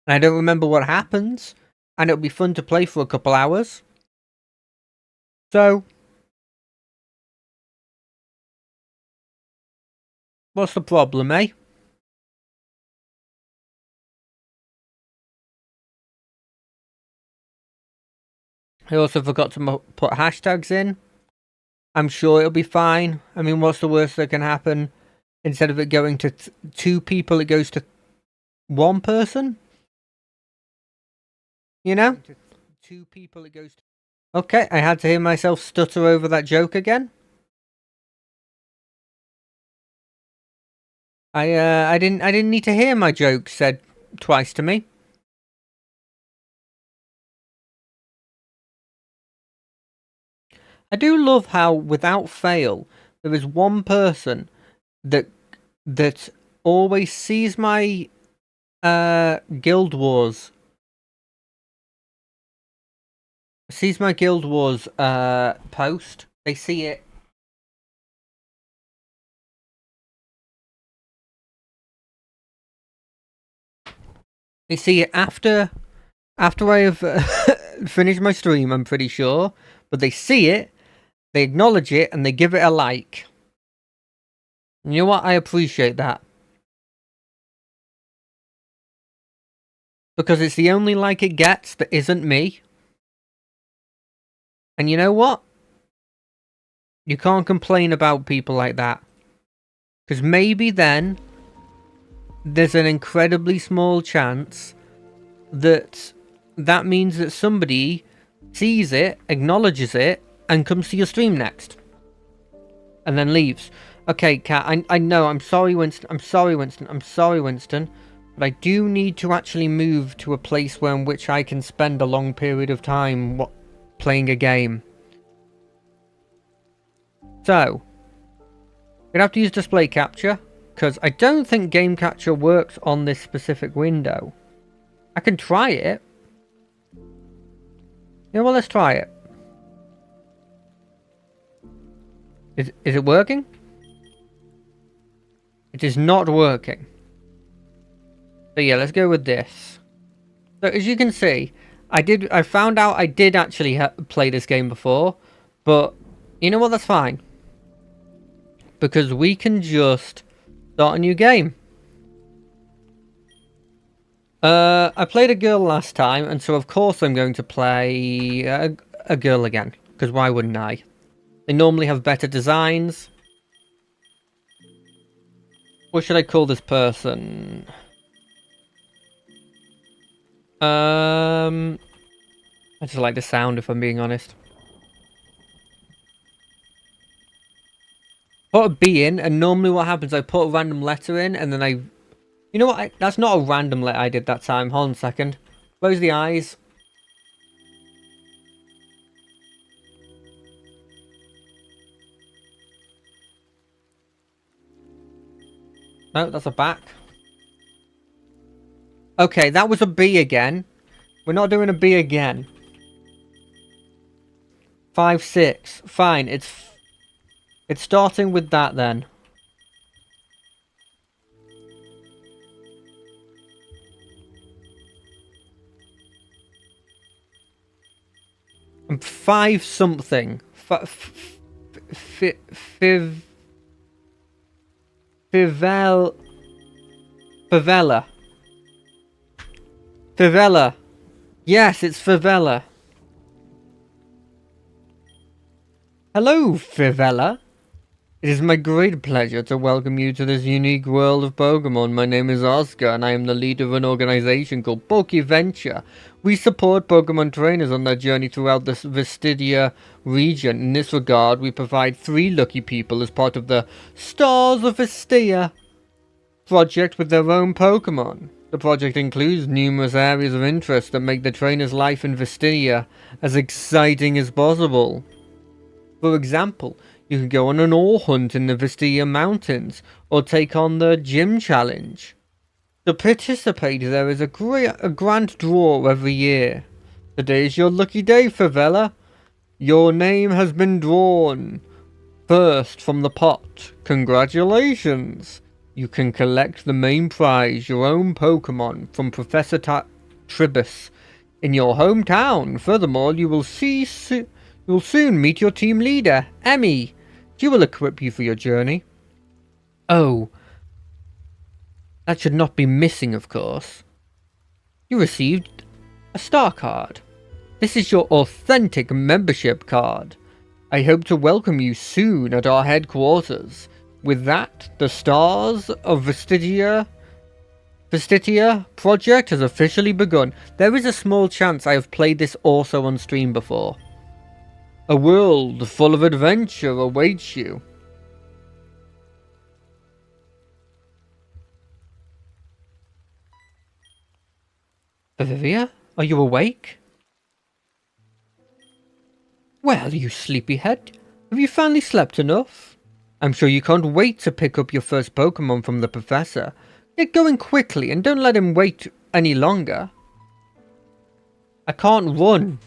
And I don't remember what happens. And it'll be fun to play for a couple hours. So, what's the problem, eh? I also forgot to put hashtags in. I'm sure it'll be fine. I mean, what's the worst that can happen? Instead of it going to 2 people, it goes to 1 person? You know? 2 people, it goes to... Okay, I had to hear myself stutter over that joke again. I didn't need to hear my joke said twice to me. I do love how, without fail, there is one person that always sees my Guild Wars post. They see it. They see it after I have finished my stream, I'm pretty sure. But they see it, they acknowledge it, and they give it a like. And you know what? I appreciate that. Because it's the only like it gets that isn't me. And you know what? You can't complain about people like that. Because maybe then there's an incredibly small chance that means that somebody sees it, acknowledges it, and comes to your stream next. And then leaves. Okay, Kat, I know, I'm sorry, Winston. I'm sorry, Winston. But I do need to actually move to a place in which I can spend a long period of time playing a game. So, I'm gonna have to use display capture, because I don't think game capture works on this specific window. I can try it. Yeah, well, let's try it. Is it working? It is not working. So yeah, let's go with this. So as you can see, I found out I did actually play this game before, but you know what? That's fine. Because we can just start a new game. I played a girl last time, and so of course I'm going to play a girl again. Because why wouldn't I? They normally have better designs. What should I call this person? I just like the sound, if I'm being honest. Put a B in, and normally what happens, I put a random letter in, and then I... You know what? That's not a random letter I did that time. Hold on a second. Close the eyes. No, that's a back. Okay, that was a B again. We're not doing a B again. 5, 6. Fine, it's starting with that then. And 5 something. Favela. Yes, it's Favela. Hello, Favela. It is my great pleasure to welcome you to this unique world of Pokemon. My name is Oscar, and I am the leader of an organization called PokeVenture. We support Pokemon trainers on their journey throughout the Vistidia region. In this regard, we provide 3 lucky people as part of the Stars of Vistia project with their own Pokemon. The project includes numerous areas of interest that make the trainer's life in Vistidia as exciting as possible. For example, you can go on an ore hunt in the Vistia Mountains, or take on the Gym Challenge. To participate, there is a grand draw every year. Today is your lucky day, Favela. Your name has been drawn first from the pot. Congratulations! You can collect the main prize, your own Pokemon, from Professor Tribus in your hometown. Furthermore, you will soon meet your team leader, Emmy. She will equip you for your journey. Oh, that should not be missing, of course. You received a star card. This is your authentic membership card. I hope to welcome you soon at our headquarters. With that, the Stars of Vestitia project has officially begun. There is a small chance I have played this also on stream before. A world full of adventure awaits you. Vivia, are you awake? Well, you sleepyhead, have you finally slept enough? I'm sure you can't wait to pick up your first Pokemon from the Professor. Get going quickly and don't let him wait any longer. I can't run.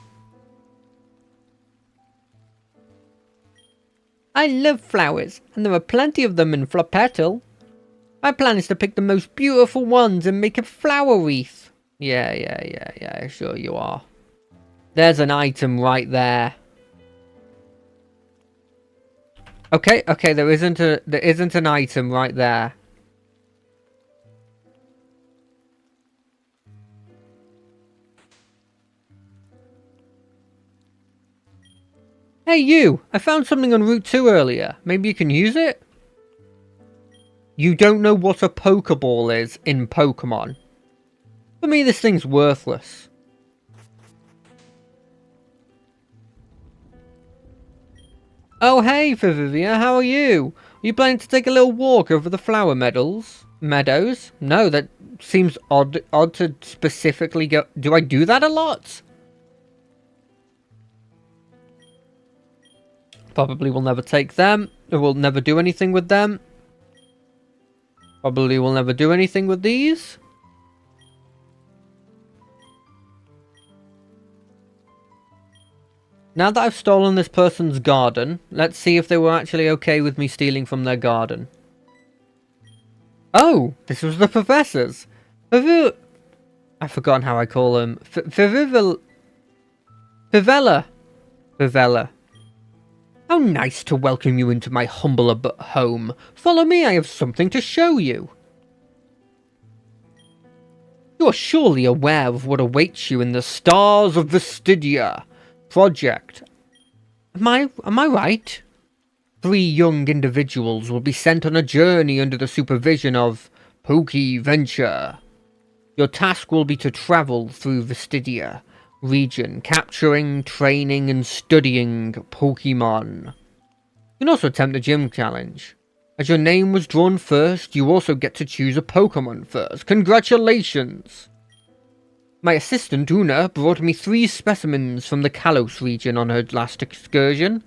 I love flowers, and there are plenty of them in Flopetal. My plan is to pick the most beautiful ones and make a flower wreath. Yeah, sure you are. There's an item right there. Okay, there isn't an item right there. Hey you! I found something on Route 2 earlier. Maybe you can use it? You don't know what a Pokeball is in Pokemon. For me, this thing's worthless. Oh hey, Vivia, how are you? Are you planning to take a little walk over the flower meadows? No, that seems odd to specifically go... Do I do that a lot? Probably will never take them. Or will never do anything with them. Probably will never do anything with these. Now that I've stolen this person's garden, let's see if they were actually okay with me stealing from their garden. Oh, this was the Professor's. I've forgotten how I call him. Fivella. How nice to welcome you into my humble home. Follow me, I have something to show you. You are surely aware of what awaits you in the Stars of Vestitia project. Am I right? 3 young individuals will be sent on a journey under the supervision of Pokeventure. Your task will be to travel through Vestitia region, capturing, training, and studying Pokemon. You can also attempt the gym challenge. As your name was drawn first, you also get to choose a Pokemon first. Congratulations! My assistant, Una, brought me 3 specimens from the Kalos region on her last excursion.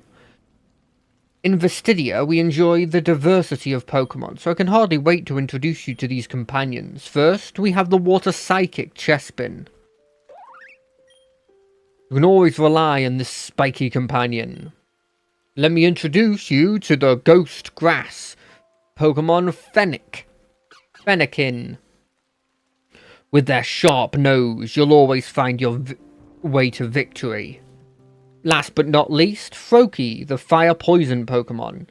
In Vestitia, we enjoy the diversity of Pokemon, so I can hardly wait to introduce you to these companions. First, we have the Water Psychic Chespin. You can always rely on this spiky companion. Let me introduce you to the Ghost Grass Pokemon Fennekin. With their sharp nose, you'll always find your way to victory. Last but not least, Froakie, the Fire Poison Pokemon,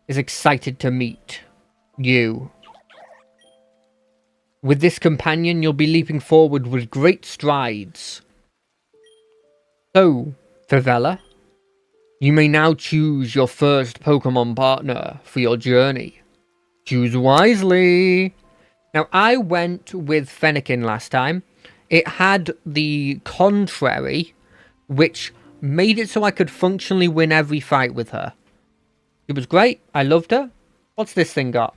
is excited to meet you. With this companion, you'll be leaping forward with great strides. So, Fivella, you may now choose your first Pokemon partner for your journey. Choose wisely! Now, I went with Fennekin last time. It had the contrary, which made it so I could functionally win every fight with her. It was great. I loved her. What's this thing got?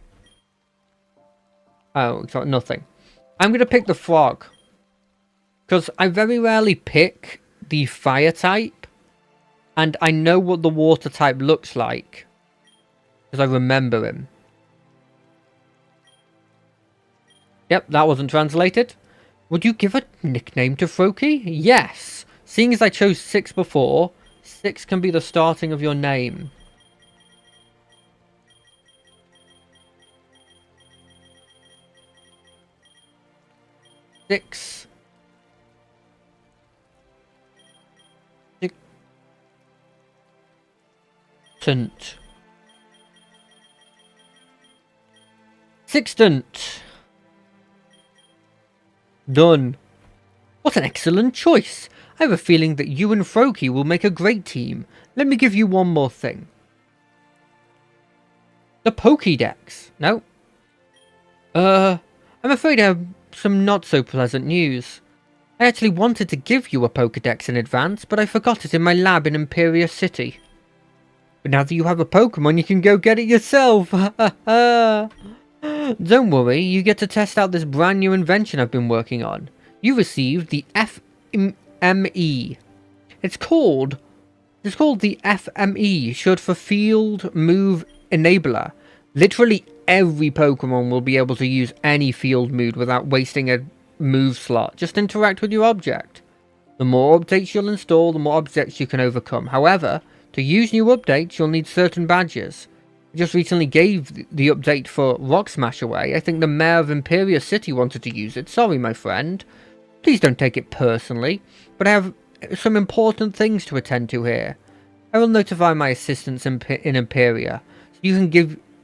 Oh, it's got nothing. I'm going to pick the frog. Because I very rarely pick the fire type. And I know what the water type looks like. Because I remember him. Yep, that wasn't translated. Would you give a nickname to Froakie? Yes. Seeing as I chose 6 before, 6 can be the starting of your name. Six. Sextant. Sextant. Done. What an excellent choice. I have a feeling that you and Froakie will make a great team. Let me give you one more thing. The Pokédex. No. I'm afraid I have some not so pleasant news. I actually wanted to give you a Pokédex in advance, but I forgot it in my lab in Imperial City. But now that you have a Pokemon, you can go get it yourself. Don't worry, you get to test out this brand new invention I've been working on. You received the FME. It's called the FME, short for Field Move Enabler. Literally every Pokemon will be able to use any field move without wasting a move slot. Just interact with your object. The more updates you'll install, the more objects you can overcome. However, to use new updates, you'll need certain badges. I just recently gave the update for Rock Smash away. I think the mayor of Imperial City wanted to use it. Sorry, my friend. Please don't take it personally, but I have some important things to attend to here. I will notify my assistants in Imperia,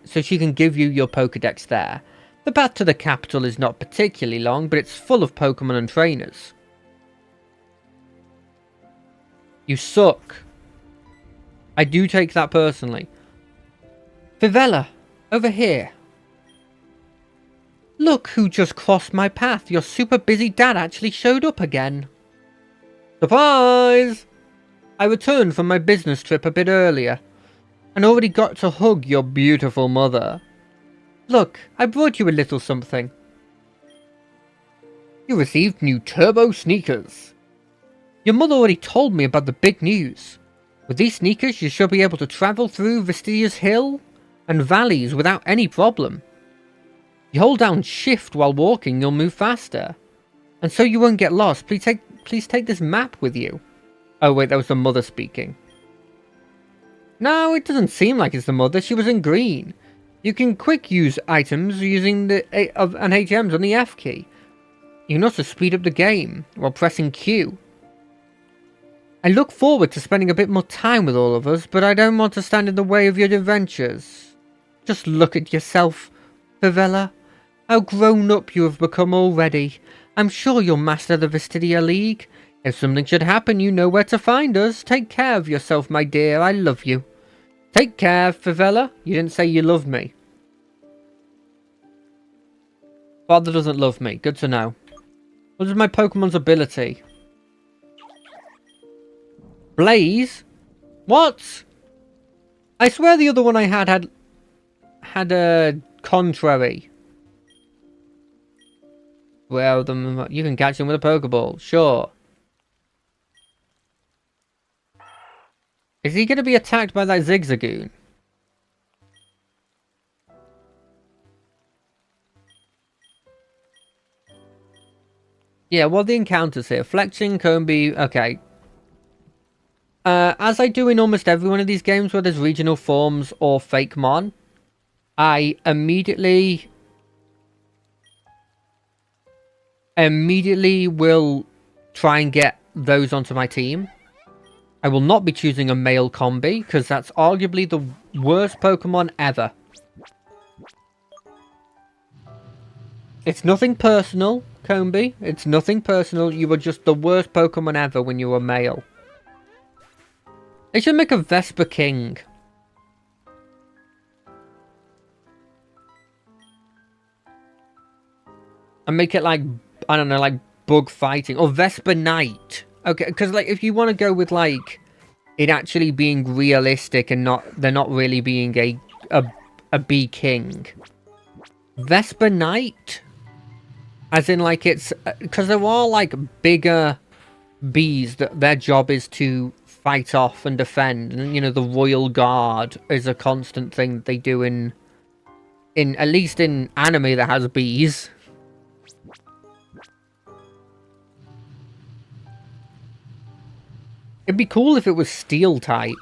so she can give you your Pokédex there. The path to the capital is not particularly long, but it's full of Pokemon and trainers. You suck. I do take that personally. Fivella, over here. Look who just crossed my path. Your super busy dad actually showed up again. Surprise! I returned from my business trip a bit earlier, and already got to hug your beautiful mother. Look, I brought you a little something. You received new turbo sneakers. Your mother already told me about the big news. With these sneakers, you should be able to travel through Vestidia's Hill and valleys without any problem. You hold down shift while walking, you'll move faster. And so you won't get lost, please take this map with you. Oh wait, that was the mother speaking. No, it doesn't seem like it's the mother, she was in green. You can quick use items using the and HMs on the F key. You can also speed up the game while pressing Q. I look forward to spending a bit more time with all of us, but I don't want to stand in the way of your adventures. Just look at yourself, Fivella. How grown up you have become already. I'm sure you'll master the Vestidia League. If something should happen, you know where to find us. Take care of yourself, my dear. I love you. Take care, Fivella. You didn't say you loved me. Father doesn't love me. Good to know. What is my Pokemon's ability? Blaze? What? I swear the other one I had a contrary. Well, you can catch them with a Pokeball. Sure. Is he going to be attacked by that Zigzagoon? Yeah, what are the encounters here? Fletching, Combee, okay. As I do in almost every one of these games where there's regional forms or fake mon, I immediately will try and get those onto my team. I will not be choosing a male Combee, because that's arguably the worst Pokemon ever. It's nothing personal, Combee. It's nothing personal. You were just the worst Pokemon ever when you were male. They should make a Vesper King. And make it like, I don't know, like bug fighting. Or Vesper Knight. Okay, because like if you want to go with like it actually being realistic and they're not really being a bee king. Vesper Knight? As in like it's, because there are like bigger bees that their job is to fight off and defend. And you know, the Royal Guard is a constant thing that they do in at least in anime that has bees. It'd be cool if it was Steel type.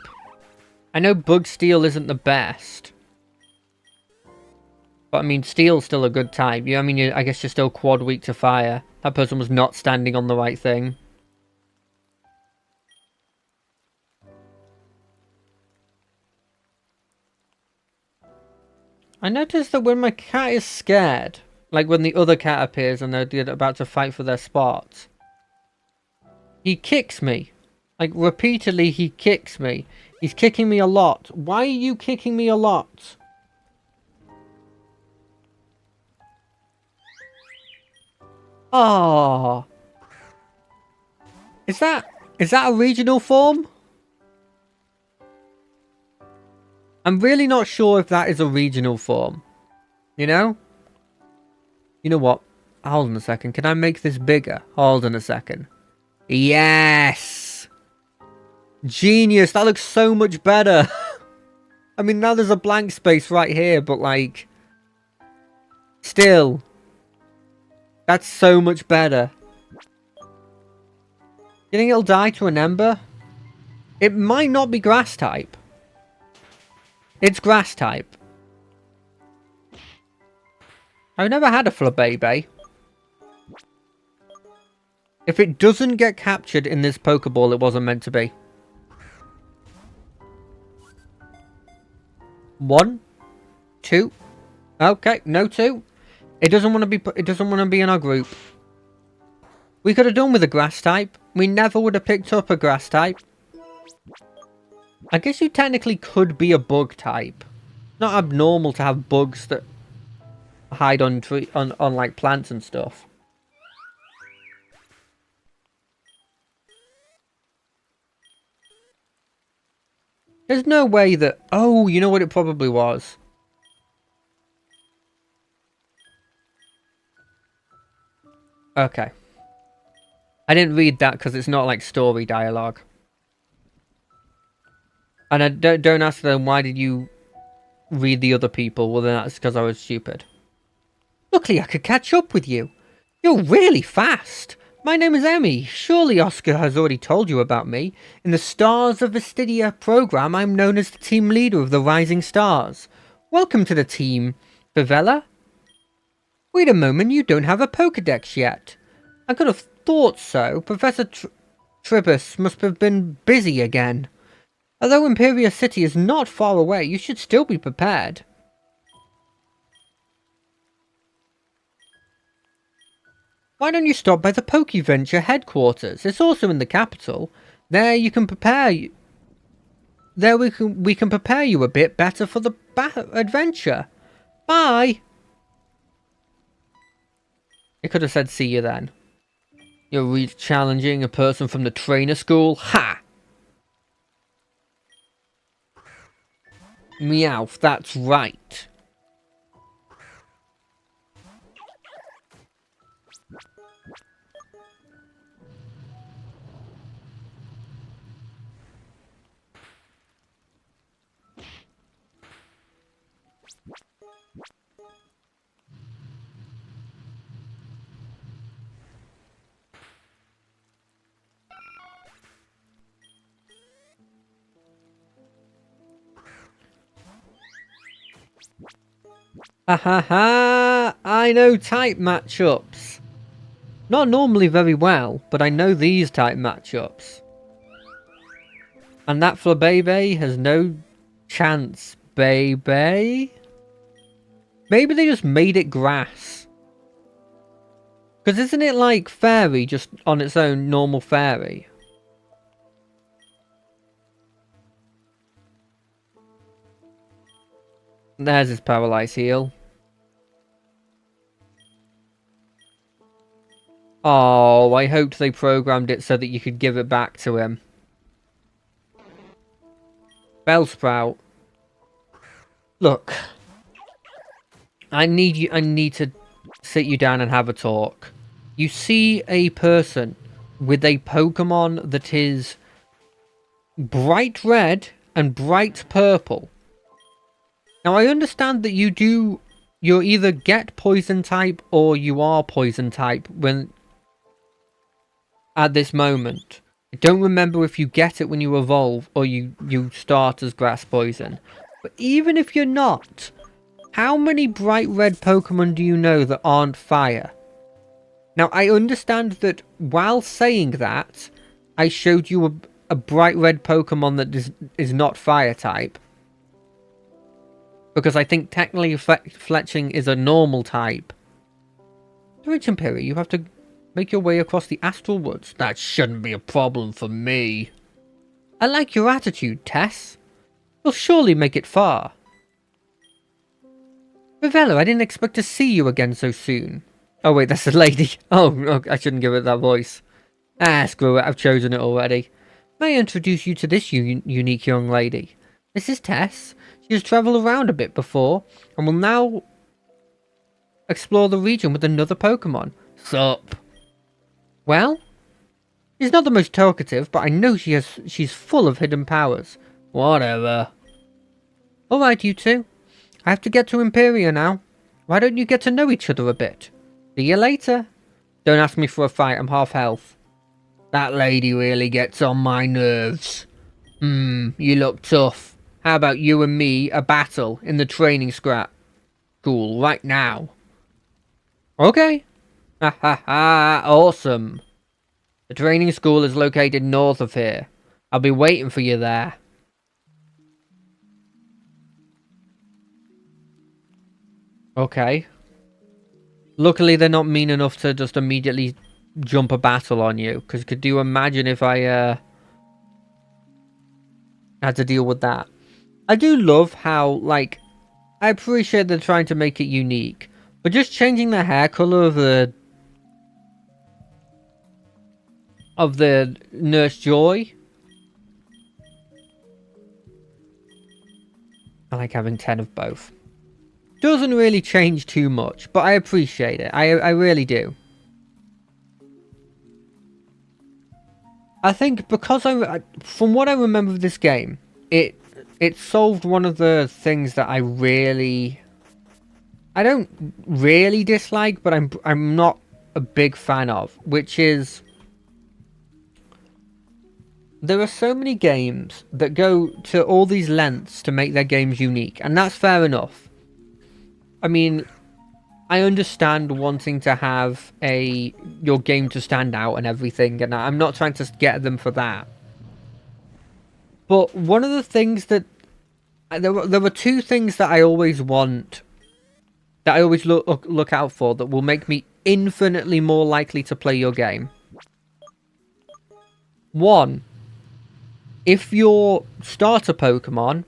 I know Bug Steel isn't the best. But I mean, Steel's still a good type. I mean, I guess you're still quad weak to fire. That person was not standing on the right thing. I noticed that when my cat is scared, like when the other cat appears and they're about to fight for their spots, he kicks me. Like, repeatedly, he kicks me. He's kicking me a lot. Why are you kicking me a lot? Oh. Is that a regional form? I'm really not sure if that is a regional form. You know? You know what? Hold on a second. Can I make this bigger? Hold on a second. Yes! Genius! That looks so much better! I mean, now there's a blank space right here, but like... Still. That's so much better. You think it'll die to an ember? It might not be grass type. It's grass type. I've never had a Flabébé. If it doesn't get captured in this Pokeball, it wasn't meant to be. 1, 2. Okay, no 2. It doesn't want to be. It doesn't want to be in our group. We could have done with a grass type. We never would have picked up a grass type. I guess you technically could be a bug type. Not abnormal to have bugs that hide on like plants and stuff. There's no way that... Oh, you know what it probably was? Okay. I didn't read that because it's not like story dialogue. And I don't ask them, why did you read the other people? Well, then that's because I was stupid. Luckily, I could catch up with you. You're really fast. My name is Emmy. Surely Oscar has already told you about me. In the Stars of Vestidia program, I'm known as the team leader of the Rising Stars. Welcome to the team, Favela. Wait a moment, you don't have a Pokedex yet. I could have thought so. Professor Tribus must have been busy again. Although Imperial City is not far away, you should still be prepared. Why don't you stop by the PokeVenture headquarters? It's also in the capital. There you can prepare you. There we can prepare you a bit better for the adventure. Bye. It could have said see you then. You're really challenging a person from the trainer school? Ha! Meowth, that's right. Ha ha ha! I know type matchups. Not normally very well, but I know these type matchups. And that Flabébé has no chance, baby. Maybe they just made it grass. Because isn't it like fairy just on its own normal fairy? There's his Paralyze Heal. Oh, I hoped they programmed it so that you could give it back to him. Bellsprout. Look. I need to sit you down and have a talk. You see a person with a Pokemon that is bright red and bright purple. Now I understand that you're either get poison type or you are poison type when at this moment. I don't remember if you get it when you evolve or you start as grass poison. But even if you're not, how many bright red Pokemon do you know that aren't fire? Now I understand that while saying that, I showed you a bright red Pokemon that is not fire type. Because I think technically Fletching is a normal type. To reach Imperia, you have to make your way across the Astral Woods. That shouldn't be a problem for me. I like your attitude, Tess. You'll surely make it far. Rivella, I didn't expect to see you again so soon. Oh wait, that's a lady. Oh, I shouldn't give it that voice. Ah, screw it, I've chosen it already. May I introduce you to this unique young lady? This is Tess. She has travelled around a bit before, and will now explore the region with another Pokemon. Sup? Well? She's not the most talkative, but I know she's full of hidden powers. Whatever. Alright, you two. I have to get to Imperia now. Why don't you get to know each other a bit? See you later. Don't ask me for a fight, I'm half health. That lady really gets on my nerves. You look tough. How about you and me a battle in the training scrap? Cool, right now. Okay. Ha ha ha, awesome. The training school is located north of here. I'll be waiting for you there. Okay. Luckily, they're not mean enough to just immediately jump a battle on you. Because could you imagine if I had to deal with that? I do love how, like, I appreciate they're trying to make it unique. But just changing the hair color of the Nurse Joy. I like having 10 of both. Doesn't really change too much, but I appreciate it. I really do. I think because from what I remember of this game, it solved one of the things that I don't really dislike, but I'm not a big fan of, which is there are so many games that go to all these lengths to make their games unique, and that's fair enough. I mean, I understand wanting to have your game to stand out and everything, and I'm not trying to get them for that. But one of the things that there were two things that I always want, that I always look out for, that will make me infinitely more likely to play your game. One, if your starter Pokemon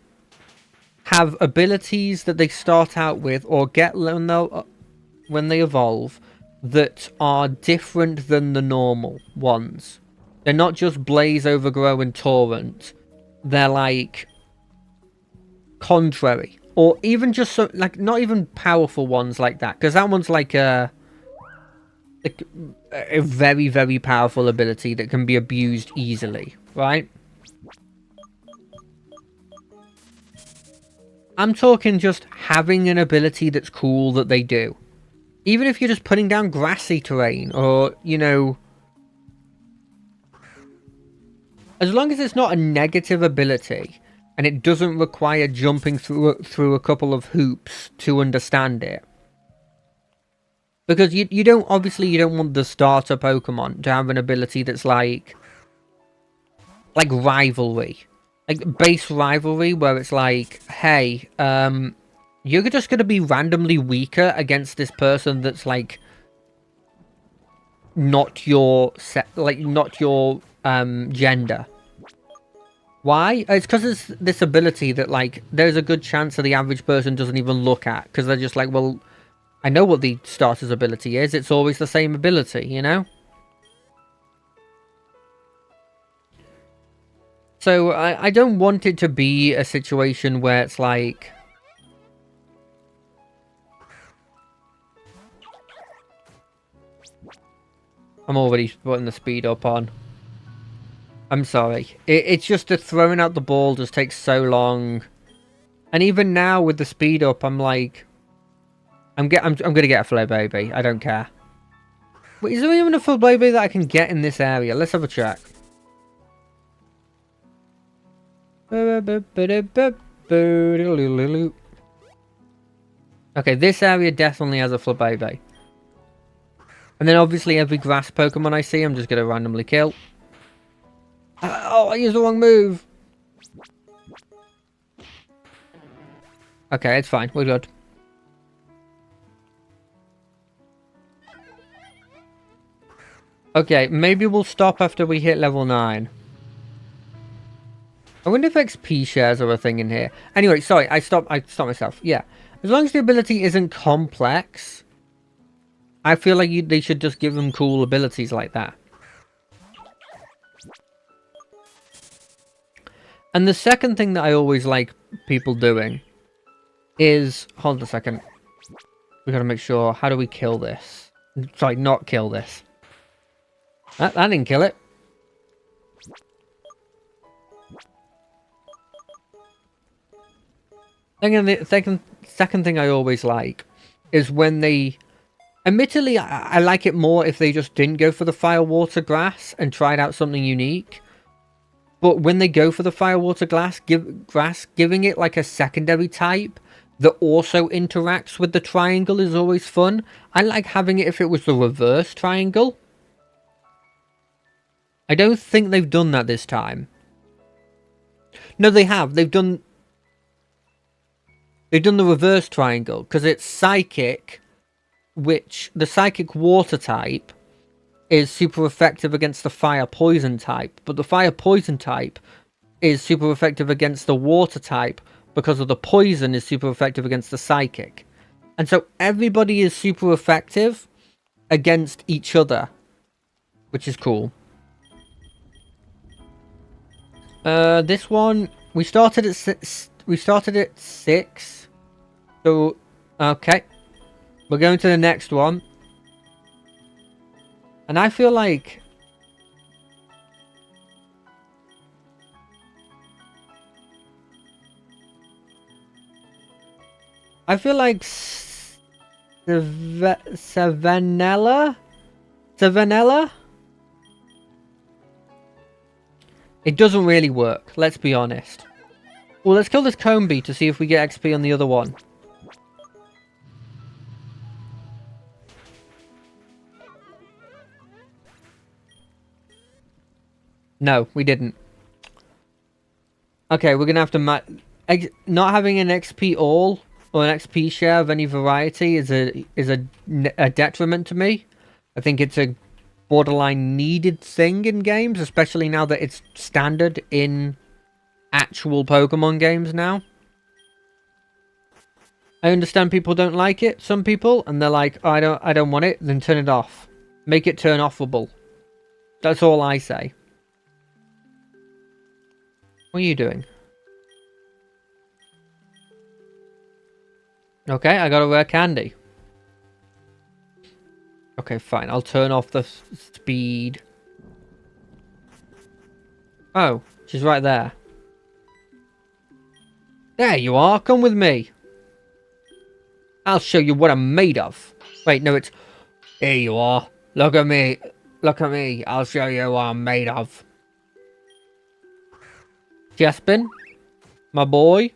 have abilities that they start out with or get when they evolve that are different than the normal ones. They're not just Blaze, Overgrow, and Torrent. They're like contrary, or even just so, like not even powerful ones like that, because that one's like a very, very powerful ability that can be abused easily, right? I'm talking just having an ability that's cool that they do. Even if you're just putting down grassy terrain, or, you know, as long as it's not a negative ability and it doesn't require jumping through a couple of hoops to understand it. Because you don't want the starter Pokemon to have an ability that's like rivalry. Like base rivalry, where it's like, hey, you're just going to be randomly weaker against this person that's like not your gender. Why? It's because it's this ability that like there's a good chance that the average person doesn't even look at, because they're just like, well, I know what the starter's ability is. It's always the same ability, you know? So I don't want it to be a situation where it's like, I'm already putting the speed up on. I'm sorry. It's just that throwing out the ball just takes so long. And even now with the speed up, I'm like, I'm gonna get a Flabébé. I don't care. Wait, is there even a Flabébé that I can get in this area? Let's have a check. Okay, this area definitely has a Flabébé. And then obviously every grass Pokemon I see, I'm just going to randomly kill. Oh, I used the wrong move. Okay, it's fine. We're good. Okay, maybe we'll stop after we hit level 9. I wonder if XP shares are a thing in here. Anyway, sorry, I stopped myself. Yeah. As long as the ability isn't complex, I feel like they should just give them cool abilities like that. And the second thing that I always like people doing is... Hold on a second. We gotta make sure... How do we kill this? Sorry, not kill this. That didn't kill it. Second thing I always like is when they... Admittedly, I like it more if they just didn't go for the fire, water, grass and tried out something unique. But when they go for the fire, water, grass, giving it like a secondary type that also interacts with the triangle is always fun. I like having it if it was the reverse triangle. I don't think they've done that this time. No, they have. They've done the reverse triangle because it's psychic, which the psychic water type is super effective against the fire poison type, but the fire poison type is super effective against the water type because of the poison is super effective against the psychic. And so everybody is super effective against each other, which is cool. This one we started at 6. So okay, we're going to the next one. And I feel like... Savanella? It doesn't really work, let's be honest. Well, let's kill this Combee to see if we get XP on the other one. No, we didn't. Okay, we're gonna have to not having an XP all or an XP share of any variety is a detriment to me. I think it's a borderline needed thing in games, especially now that it's standard in actual Pokemon games now. I understand people don't like it, some people, and they're like, oh, I don't want it, then turn it off. Make it turn offable. That's all I say. What are you doing? Okay, I got a rare candy. Okay, fine. I'll turn off the speed. Oh, she's right there. There you are. Come with me. I'll show you what I'm made of. Wait, no, it's... Here you are. Look at me. Look at me. I'll show you what I'm made of. Chespin, my boy.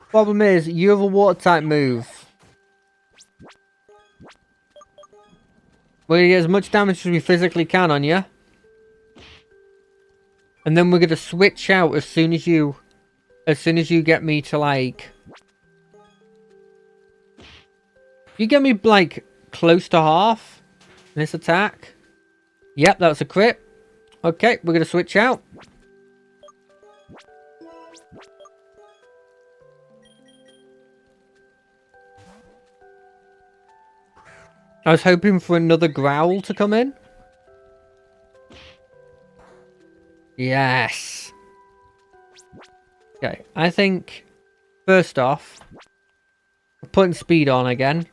Problem is, you have a water type move. We're gonna get as much damage as we physically can on you. And then we're gonna switch out as soon as you get me to like... You get me like close to half in this attack. Yep, that's a crit. Okay, we're gonna switch out. I was hoping for another growl to come in. Yes. Okay, I think first off, putting speed on again.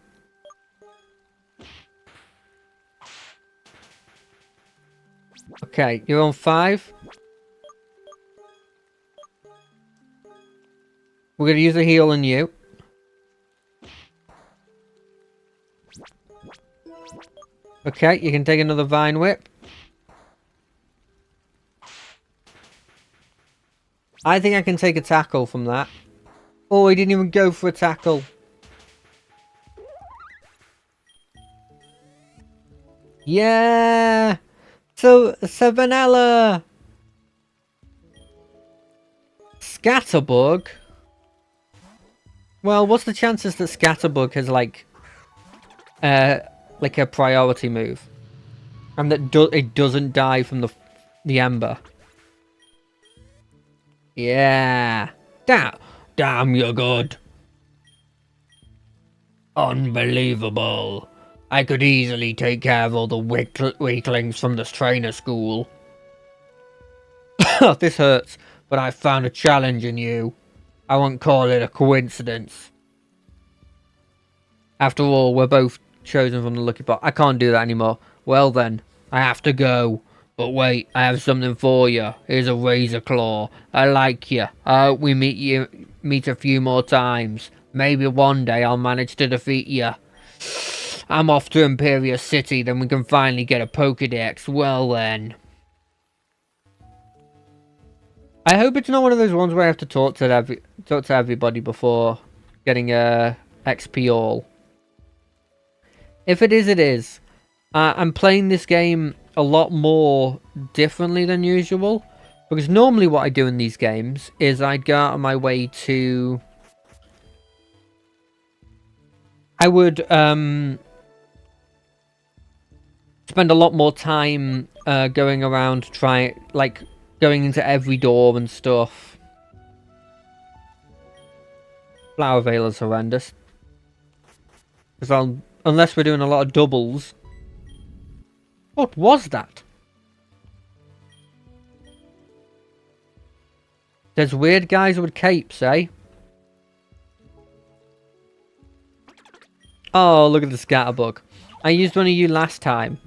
Okay, you're on 5. We're going to use a heal on you. Okay, you can take another Vine Whip. I think I can take a tackle from that. Oh, he didn't even go for a tackle. Yeah! So, Savanella! Scatterbug? Well, what's the chances that Scatterbug has like a priority move, and that it doesn't die from the ember? Yeah. Damn, you're good. Unbelievable. I could easily take care of all the weaklings from this trainer school. This hurts, but I found a challenge in you. I won't call it a coincidence. After all, we're both chosen from the lucky pot. I can't do that anymore. Well then, I have to go. But wait, I have something for you. Here's a razor claw. I like you. I hope we meet a few more times. Maybe one day I'll manage to defeat you. I'm off to Imperial City, then we can finally get a Pokédex. Well then. I hope it's not one of those ones where I have to talk to everybody before getting a XP all. If it is, it is. I'm playing this game a lot more differently than usual, because normally what I do in these games is I'd go out of my way to... I would spend a lot more time going around going into every door and stuff. Flower Veil is horrendous. Because unless we're doing a lot of doubles. What was that? There's weird guys with capes, eh? Oh, look at the Scatterbug. I used one of you last time.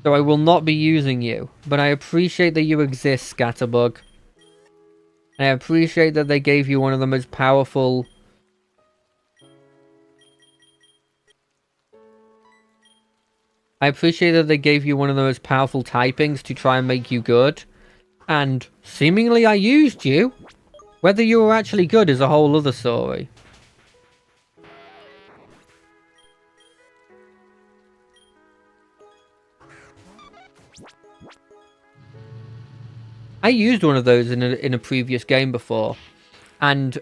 So I will not be using you. But I appreciate that you exist, Scatterbug. I appreciate that they gave you one of the most powerful... I appreciate that they gave you one of the most powerful typings to try and make you good. And seemingly I used you. Whether you were actually good is a whole other story. I used one of those in a previous game before, and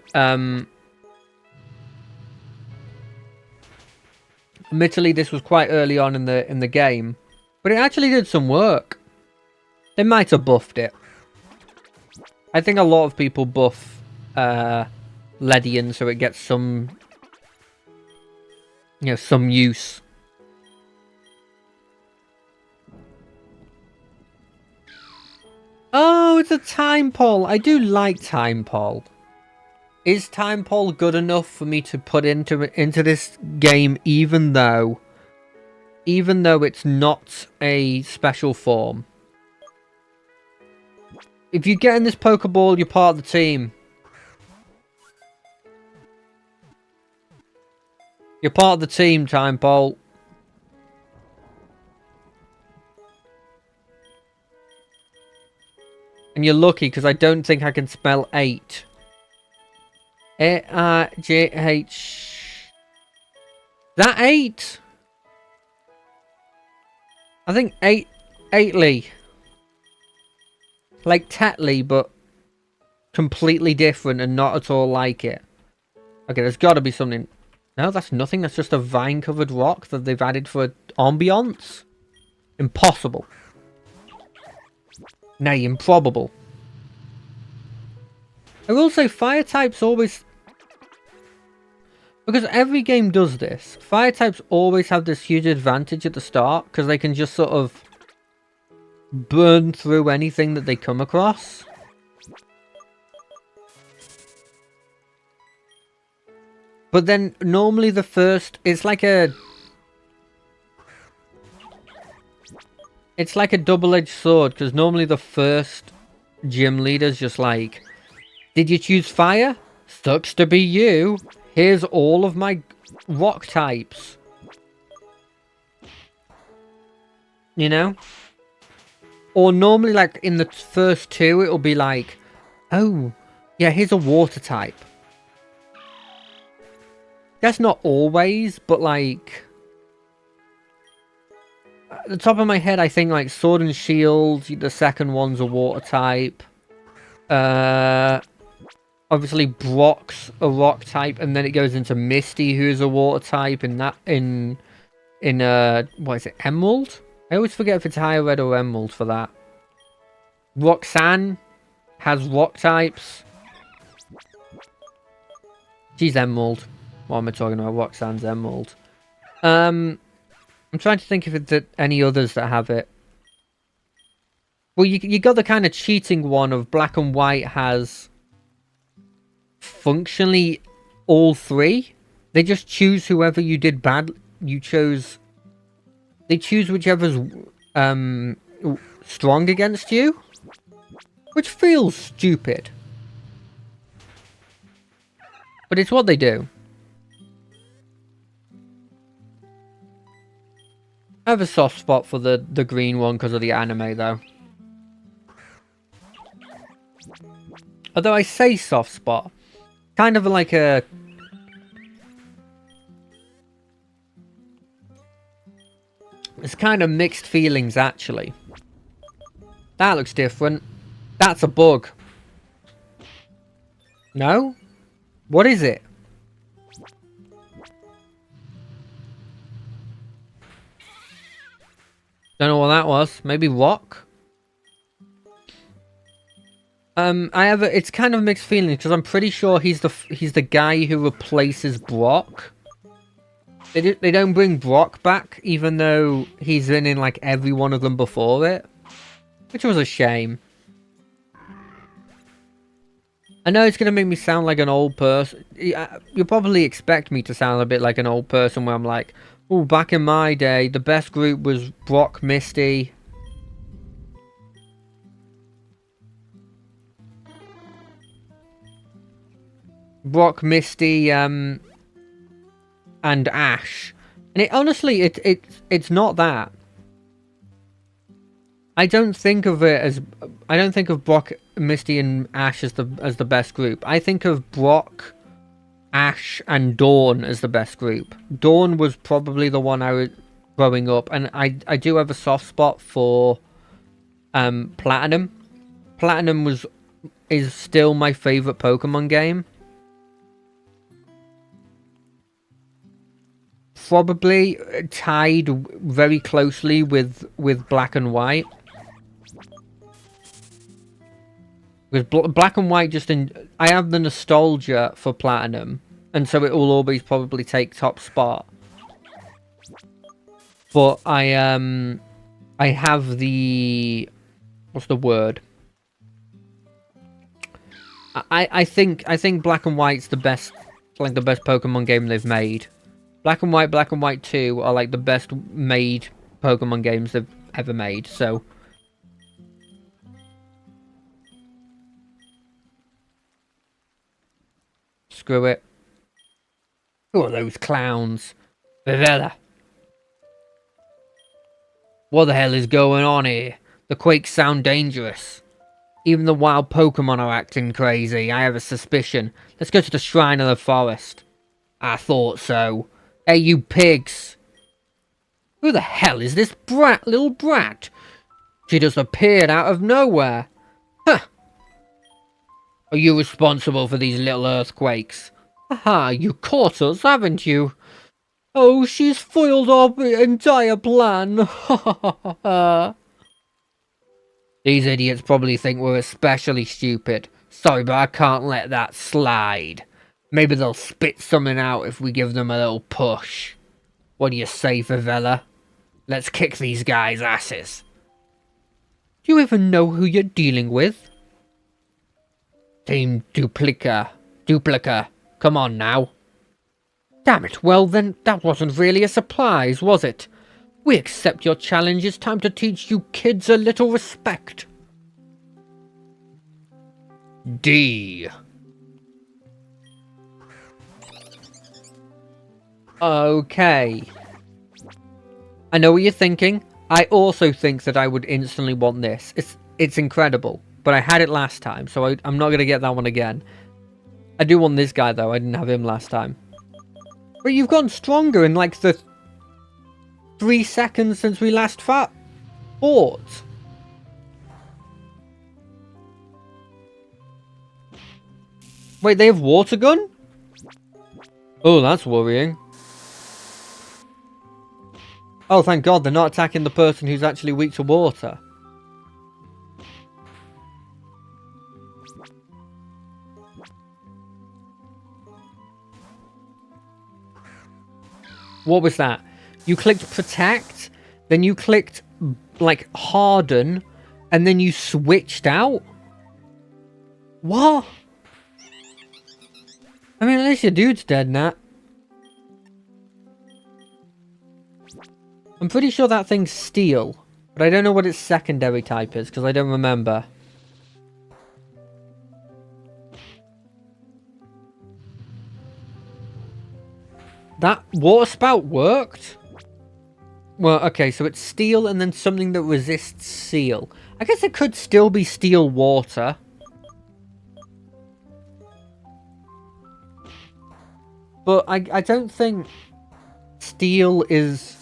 admittedly this was quite early on in the game, but it actually did some work. They might have buffed it. I think a lot of people buff Ledian so it gets some, some use. Oh, it's a Time Pole. I do like Time Pole. Is Time Pole good enough for me to put into this game, even though it's not a special form? If you get in this Pokeball, you're part of the team. You're part of the team, Time Pole. And you're lucky, because I don't think I can spell 8. A-R-J-H... That 8? I think 8-ly. Like Tetley, but completely different and not at all like it. Okay, there's got to be something... No, that's nothing. That's just a vine-covered rock that they've added for ambiance. Impossible. Nay, improbable. I will say fire types always... Because every game does this. Fire types always have this huge advantage at the start, because they can just sort of burn through anything that they come across. But then normally the first... It's like a double-edged sword, because normally the first gym leader's just like, did you choose fire? Sucks to be you. Here's all of my rock types. You know? Or normally, like, in the first two, it'll be like, oh, yeah, here's a water type. That's not always, but like... At the top of my head, I think like Sword and Shield, the second one's a water type. Obviously, Brock's a rock type, and then it goes into Misty, who's a water type. In what is it, Emerald? I always forget if it's Higher Red or Emerald for that. Roxanne has rock types. She's Emerald. What am I talking about? Roxanne's Emerald. I'm trying to think if it's any others that have it. Well, you got the kind of cheating one of Black and White has functionally all three. They just choose whoever you did bad. You chose. They choose whichever's strong against you, which feels stupid, but it's what they do. I have a soft spot for the green one because of the anime, though. Although I say soft spot, kind of like a... It's kind of mixed feelings, actually. That looks different. That's a bug. No? What is it? Don't know what that was. Maybe rock? it's kind of mixed feelings because I'm pretty sure he's the guy who replaces Brock. They don't bring Brock back, even though he's been in like every one of them before it, which was a shame. I know it's gonna make me sound like an old person. You'll probably expect me to sound a bit like an old person where I'm like, oh, back in my day, the best group was Brock, Misty. Brock, Misty, and Ash. And it's not that. I don't think of Brock, Misty, and Ash as the best group. I think of Brock, Ash, and Dawn as the best group. Dawn was probably the one I was growing up, and I do have a soft spot for Platinum. Platinum is still my favorite Pokemon game. Probably tied very closely with Black and White. Because Black and White I have the nostalgia for Platinum, and so it will always probably take top spot. But I have the... what's the word? I think Black and White's the best, like the best Pokemon game they've made. Black and White 2 are like the best made Pokemon games they've ever made, so... Screw it. Who are those clowns? Vivella. What the hell is going on here? The quakes sound dangerous. Even the wild Pokemon are acting crazy. I have a suspicion. Let's go to the Shrine of the Forest. I thought so. Hey, you pigs! Who the hell is this little brat? She just appeared out of nowhere. Huh. Are you responsible for these little earthquakes? Aha, you caught us, haven't you? Oh, she's foiled our entire plan. These idiots probably think we're especially stupid. Sorry, but I can't let that slide. Maybe they'll spit something out if we give them a little push. What do you say, Vivella? Let's kick these guys' asses. Do you even know who you're dealing with? Team Duplica. Come on now. Damn it, well then, that wasn't really a surprise, was it? We accept your challenge. It's time to teach you kids a little respect. D. Okay. I know what you're thinking. I also think that I would instantly want this. It's incredible. But I had it last time, so I'm not going to get that one again. I do want this guy, though. I didn't have him last time. But you've gotten stronger in, like, the 3 seconds since we last fought. Wait, they have water gun? Oh, that's worrying. Oh, thank God they're not attacking the person who's actually weak to water. What was that? You clicked protect, then you clicked, like, harden, and then you switched out? What? I mean, at least your dude's dead, Nat. I'm pretty sure that thing's steel, but I don't know what its secondary type is, because I don't remember. That water spout worked? Well, okay, so it's steel and then something that resists seal. I guess it could still be steel water. But I don't think steel is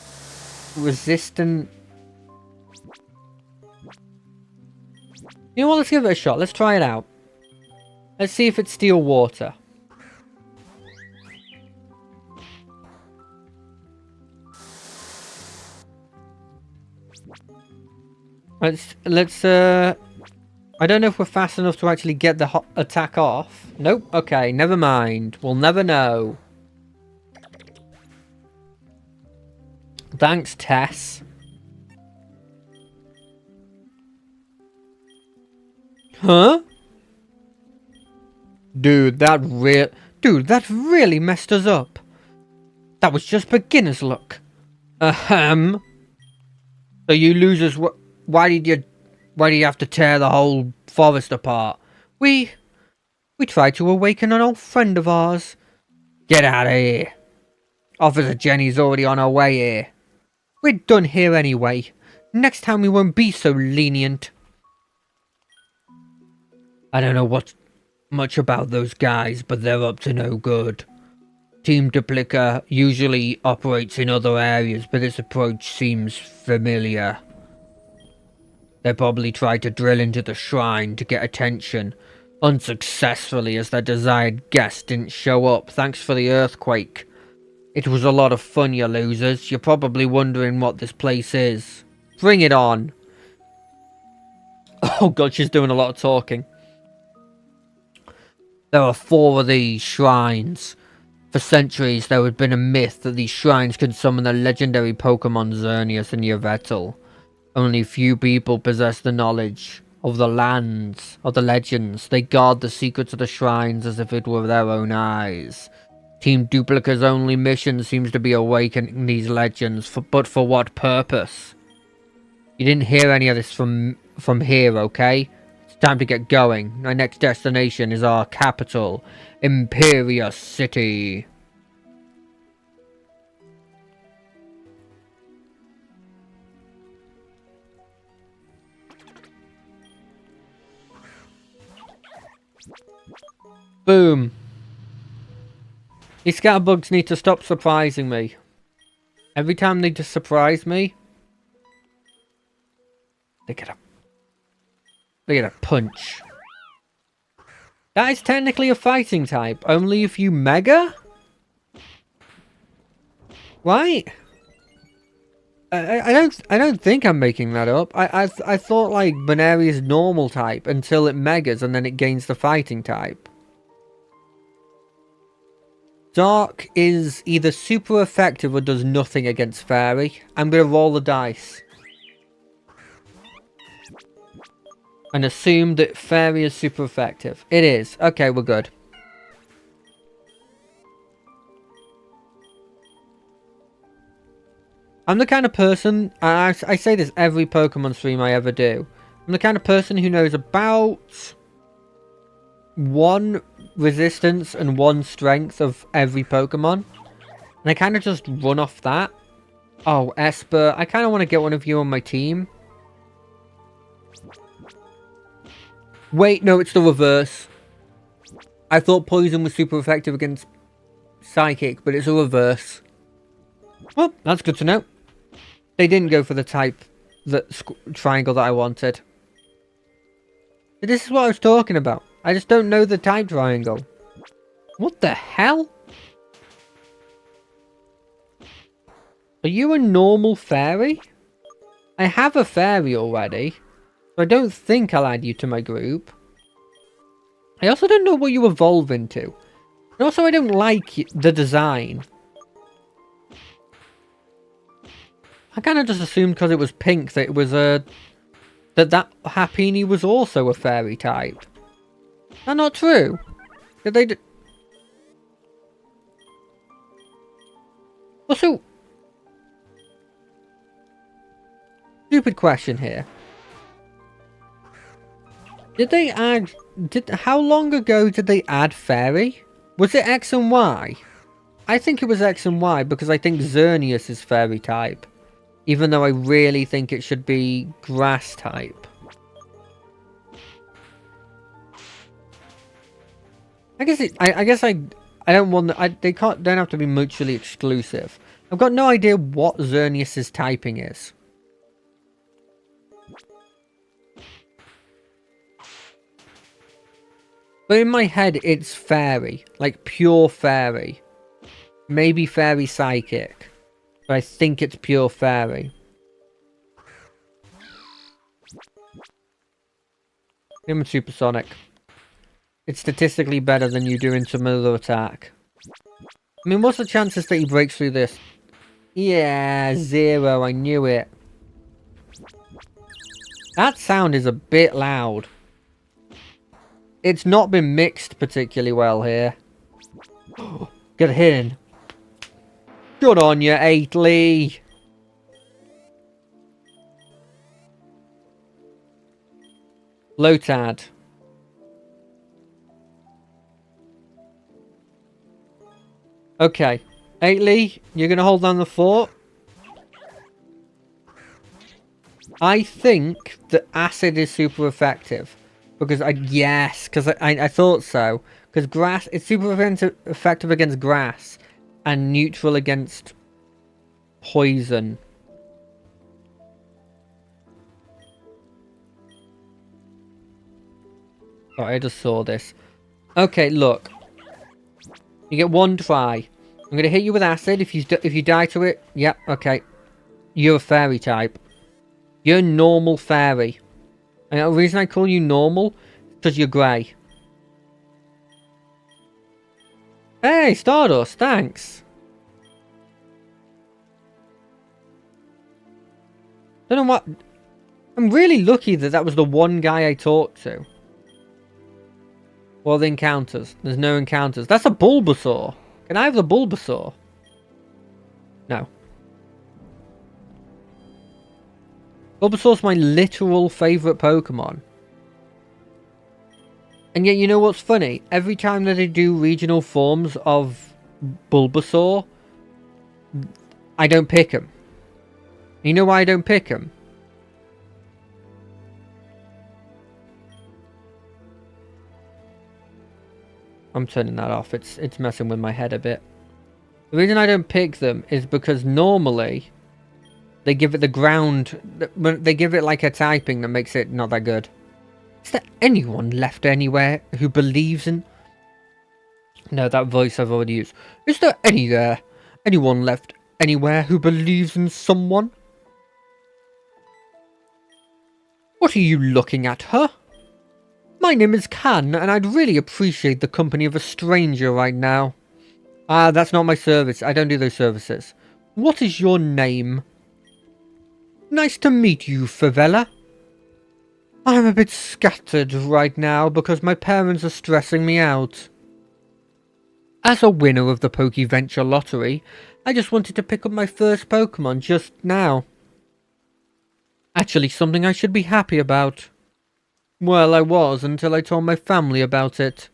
resistant. You know what, let's give it a shot. Let's try it out. Let's see if it's steel water. Let's I don't know if we're fast enough to actually get the attack off. Nope. Okay, never mind. We'll never know. Thanks, Tess. Huh? Dude, that really messed us up. That was just beginner's luck. Ahem. So you losers, why did you have to tear the whole forest apart? We tried to awaken an old friend of ours. Get out of here. Officer Jenny's already on her way here. We're done here anyway. Next time we won't be so lenient. I don't know much about those guys, but they're up to no good. Team Duplica usually operates in other areas, but this approach seems familiar. They probably tried to drill into the shrine to get attention, unsuccessfully as their desired guest didn't show up thanks for the earthquake. It was a lot of fun, you losers. You're probably wondering what this place is. Bring it on. Oh god, she's doing a lot of talking. There are 4 of these shrines. For centuries, there had been a myth that these shrines could summon the legendary Pokemon Xerneas and Yveltal. Only few people possess the knowledge of the lands, of the legends. They guard the secrets of the shrines as if it were their own eyes. Team Duplica's only mission seems to be awakening these legends, but for what purpose? You didn't hear any of this from here, okay? It's time to get going. My next destination is our capital, Imperia City. Boom. These scatterbugs need to stop surprising me. Every time they just surprise me, they get a punch. That is technically a fighting type, only if you mega? Right? I don't think I'm making that up. I thought like Baneri is normal type until it megas and then it gains the fighting type. Dark is either super effective or does nothing against Fairy. I'm going to roll the dice. And assume that Fairy is super effective. It is. Okay, we're good. I'm the kind of person, I say this every Pokemon stream I ever do. I'm the kind of person who knows about 1 resistance and 1 strength of every Pokemon. And I kind of just run off that. Oh, Esper. I kind of want to get one of you on my team. Wait, no, it's the reverse. I thought Poison was super effective against Psychic, but it's a reverse. Well, that's good to know. They didn't go for the type, triangle that I wanted. This is what I was talking about. I just don't know the type triangle. What the hell? Are you a normal fairy? I have a fairy already, so I don't think I'll add you to my group. I also don't know what you evolve into. And also I don't like the design. I kind of just assumed because it was pink that it was a... that Happiny was also a fairy type. That's not true. Did they... Also... Stupid question here. Did they add... How long ago did they add fairy? Was it X and Y? I think it was X and Y because I think Xerneas is fairy type. Even though I really think it should be grass type. I guess I don't want... they don't have to be mutually exclusive. I've got no idea what Xerneas' typing is. But in my head, it's fairy. Like, pure fairy. Maybe fairy psychic. But I think it's pure fairy. Give him supersonic. It's statistically better than you doing some other attack. I mean, what's the chances that he breaks through this? Yeah, 0. I knew it. That sound is a bit loud. It's not been mixed particularly well here. Get in. Good on you, Atley. Lotad. Okay. Atley, you're going to hold down the fort. I think that acid is super effective. Because I thought so. Because grass, it's super effective against grass. And neutral against poison. Oh, I just saw this. Okay, look. You get 1 try. I'm going to hit you with acid. If you die to it, yep, okay. You're a fairy type. You're a normal fairy. And the reason I call you normal is because you're grey. Hey, Stardust, thanks. Don't know what... I'm really lucky that that was the one guy I talked to. Well, the encounters. There's no encounters. That's a Bulbasaur. Can I have the Bulbasaur? No. Bulbasaur's my literal favourite Pokemon. And yet, you know what's funny? Every time that they do regional forms of Bulbasaur, I don't pick him. You know why I don't pick him? I'm turning that off. It's messing with my head a bit. The reason I don't pick them is because normally they give it the ground... They give it like a typing that makes it not that good. Is there anyone left anywhere who believes in... No, that voice I've already used. Is there anyone left anywhere who believes in someone? What are you looking at, huh? My name is Kan, and I'd really appreciate the company of a stranger right now. Ah, that's not my service. I don't do those services. What is your name? Nice to meet you, Favela. I'm a bit scattered right now because my parents are stressing me out. As a winner of the PokeVenture lottery, I just wanted to pick up my first Pokemon just now. Actually, something I should be happy about. Well, I was until I told my family about it.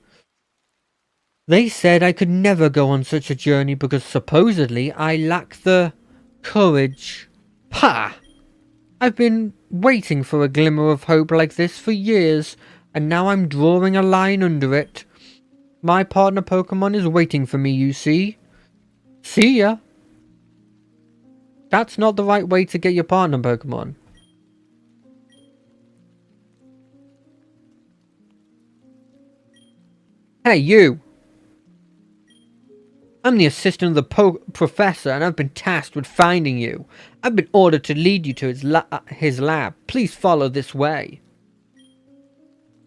They said I could never go on such a journey because supposedly I lack the courage. Pah! I've been waiting for a glimmer of hope like this for years, and now I'm drawing a line under it. My partner Pokemon is waiting for me, you see. See ya! That's not the right way to get your partner Pokemon. Hey, you! I'm the assistant of the professor, and I've been tasked with finding you. I've been ordered to lead you to his lab. Please follow this way.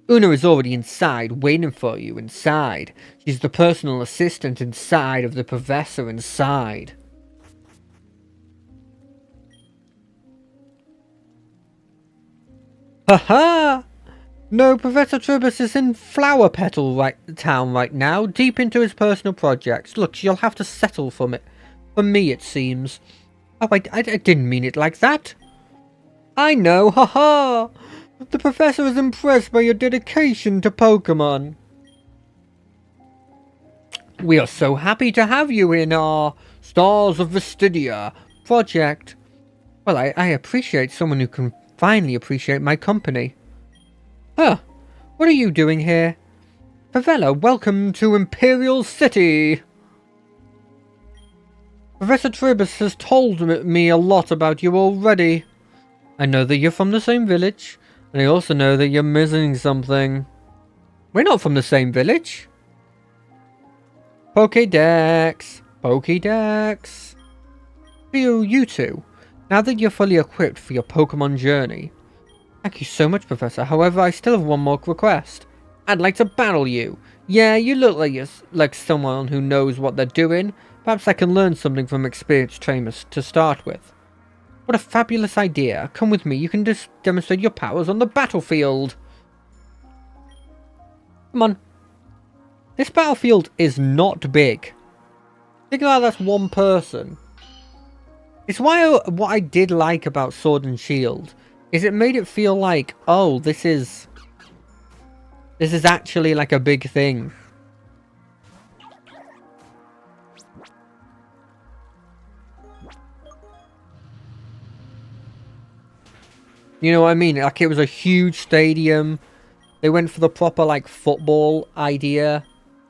Una is already inside, waiting for you inside. She's the personal assistant inside of the professor inside. Haha! No, Professor Tribus is in Flower Petal Town right now, deep into his personal projects. Look, you'll have to settle for me, it seems. Oh, I didn't mean it like that. I know, haha! The professor is impressed by your dedication to Pokemon. We are so happy to have you in our Stars of Vestidia project. Well, I appreciate someone who can finally appreciate my company. Huh, what are you doing here? Favela, welcome to Imperial City! Professor Tribus has told me a lot about you already. I know that you're from the same village, and I also know that you're missing something. We're not from the same village. Pokédex. Pokédex. You two, now that you're fully equipped for your Pokemon journey. Thank you so much, Professor. However, I still have one more request. I'd like to battle you. Yeah, you look like someone who knows what they're doing. Perhaps I can learn something from experienced trainers to start with. What a fabulous idea. Come with me. You can just demonstrate your powers on the battlefield. Come on. This battlefield is not big. Think about that's one person. It's what I did like about Sword and Shield is it made it feel like, oh, this is actually like a big thing. You know what I mean? Like it was a huge stadium. They went for the proper like football idea.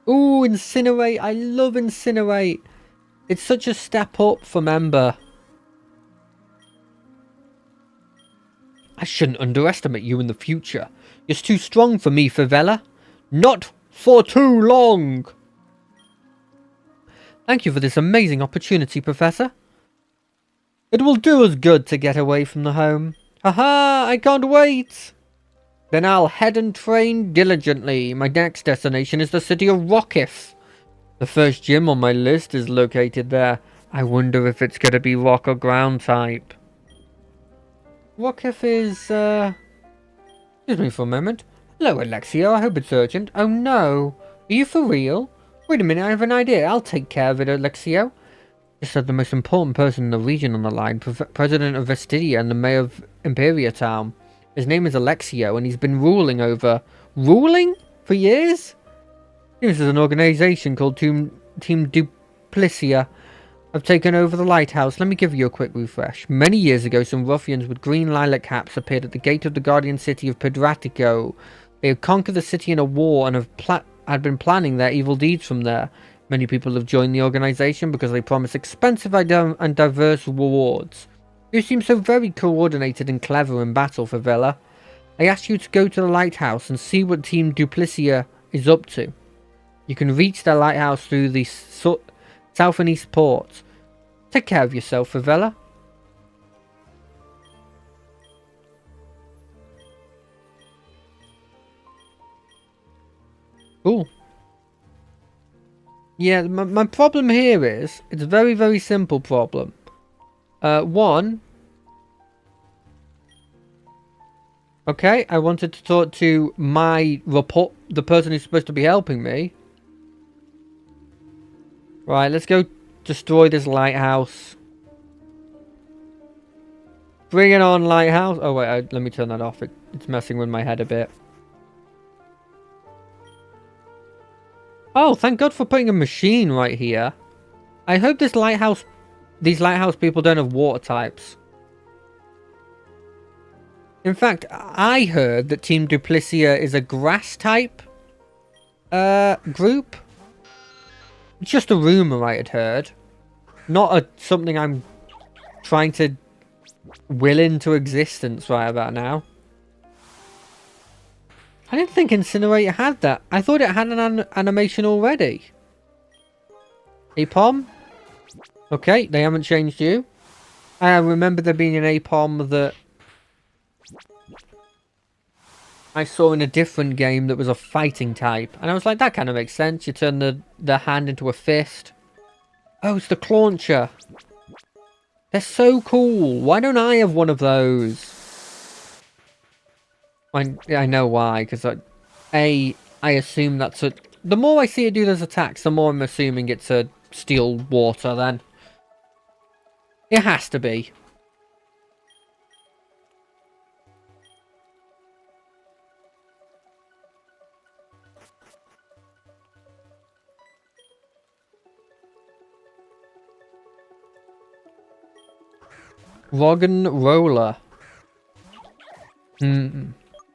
Ooh, Incinerate. I love Incinerate. It's such a step up from Ember. I shouldn't underestimate you in the future. You're too strong for me, Favela. Not for too long. Thank you for this amazing opportunity, Professor. It will do us good to get away from the home. Haha, I can't wait. Then I'll head and train diligently. My next destination is the city of Rockif. The first gym on my list is located there. I wonder if it's going to be rock or ground type. Rockif is, excuse me for a moment. Hello, Alexio. I hope it's urgent. Oh no. Are you for real? Wait a minute, I have an idea. I'll take care of it, Alexio. Just had the most important person in the region on the line. President of Vestidia and the mayor of Imperia Town. His name is Alexio, and he's been ruling for years? This is an organization called Team Duplicia. I've taken over the lighthouse. Let me give you a quick refresh. Many years ago, some ruffians with green lilac caps appeared at the gate of the guardian city of Pedratico. They had conquered the city in a war and had been planning their evil deeds from there. Many people have joined the organization because they promise expensive and diverse rewards. You seem so very coordinated and clever in battle, Favela. I asked you to go to the lighthouse and see what Team Duplicia is up to. You can reach their lighthouse through the south and east ports. Take care of yourself, Favela. Cool. Yeah, my problem here is, it's a very, very simple problem. One. Okay, I wanted to talk to the person who's supposed to be helping me. Right, let's go destroy this lighthouse. Bring it on, lighthouse. Oh, wait, let me turn that off. It's messing with my head a bit. Oh, thank God for putting a machine right here. I hope these lighthouse people don't have water types. In fact, I heard that Team Duplicia is a grass type group. It's just a rumor I had heard. Not something I'm trying to will into existence right about now. I didn't think Incinerate had that. I thought it had an animation already. Apom? Okay, they haven't changed you. I remember there being an Apom that I saw in a different game that was a fighting type. And I was like, that kind of makes sense. You turn the hand into a fist. Oh, it's the Clauncher. They're so cool. Why don't I have one of those? I know why, because I assume that's a... The more I see it do those attacks, the more I'm assuming it's a steel water then. It has to be. Roggenrola.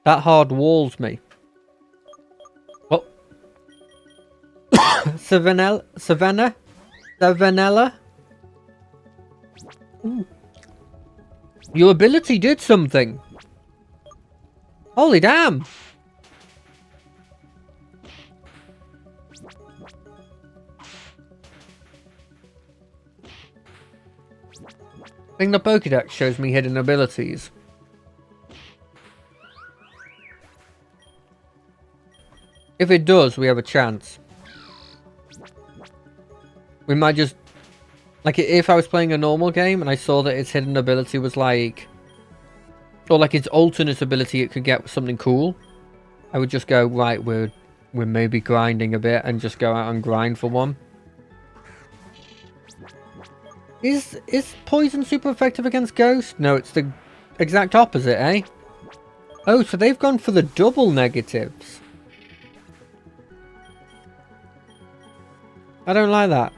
That hard walls me. Oh. Savannah? Ooh. Your ability did something. Holy damn. I think the Pokédex shows me hidden abilities. If it does, we have a chance. We might just... Like, if I was playing a normal game and I saw that its hidden ability was like... Or like its alternate ability, it could get something cool. I would just go, right, we're maybe grinding a bit and just go out and grind for one. Is poison super effective against ghost? No, it's the exact opposite, eh? Oh, so they've gone for the double negatives. I don't like that.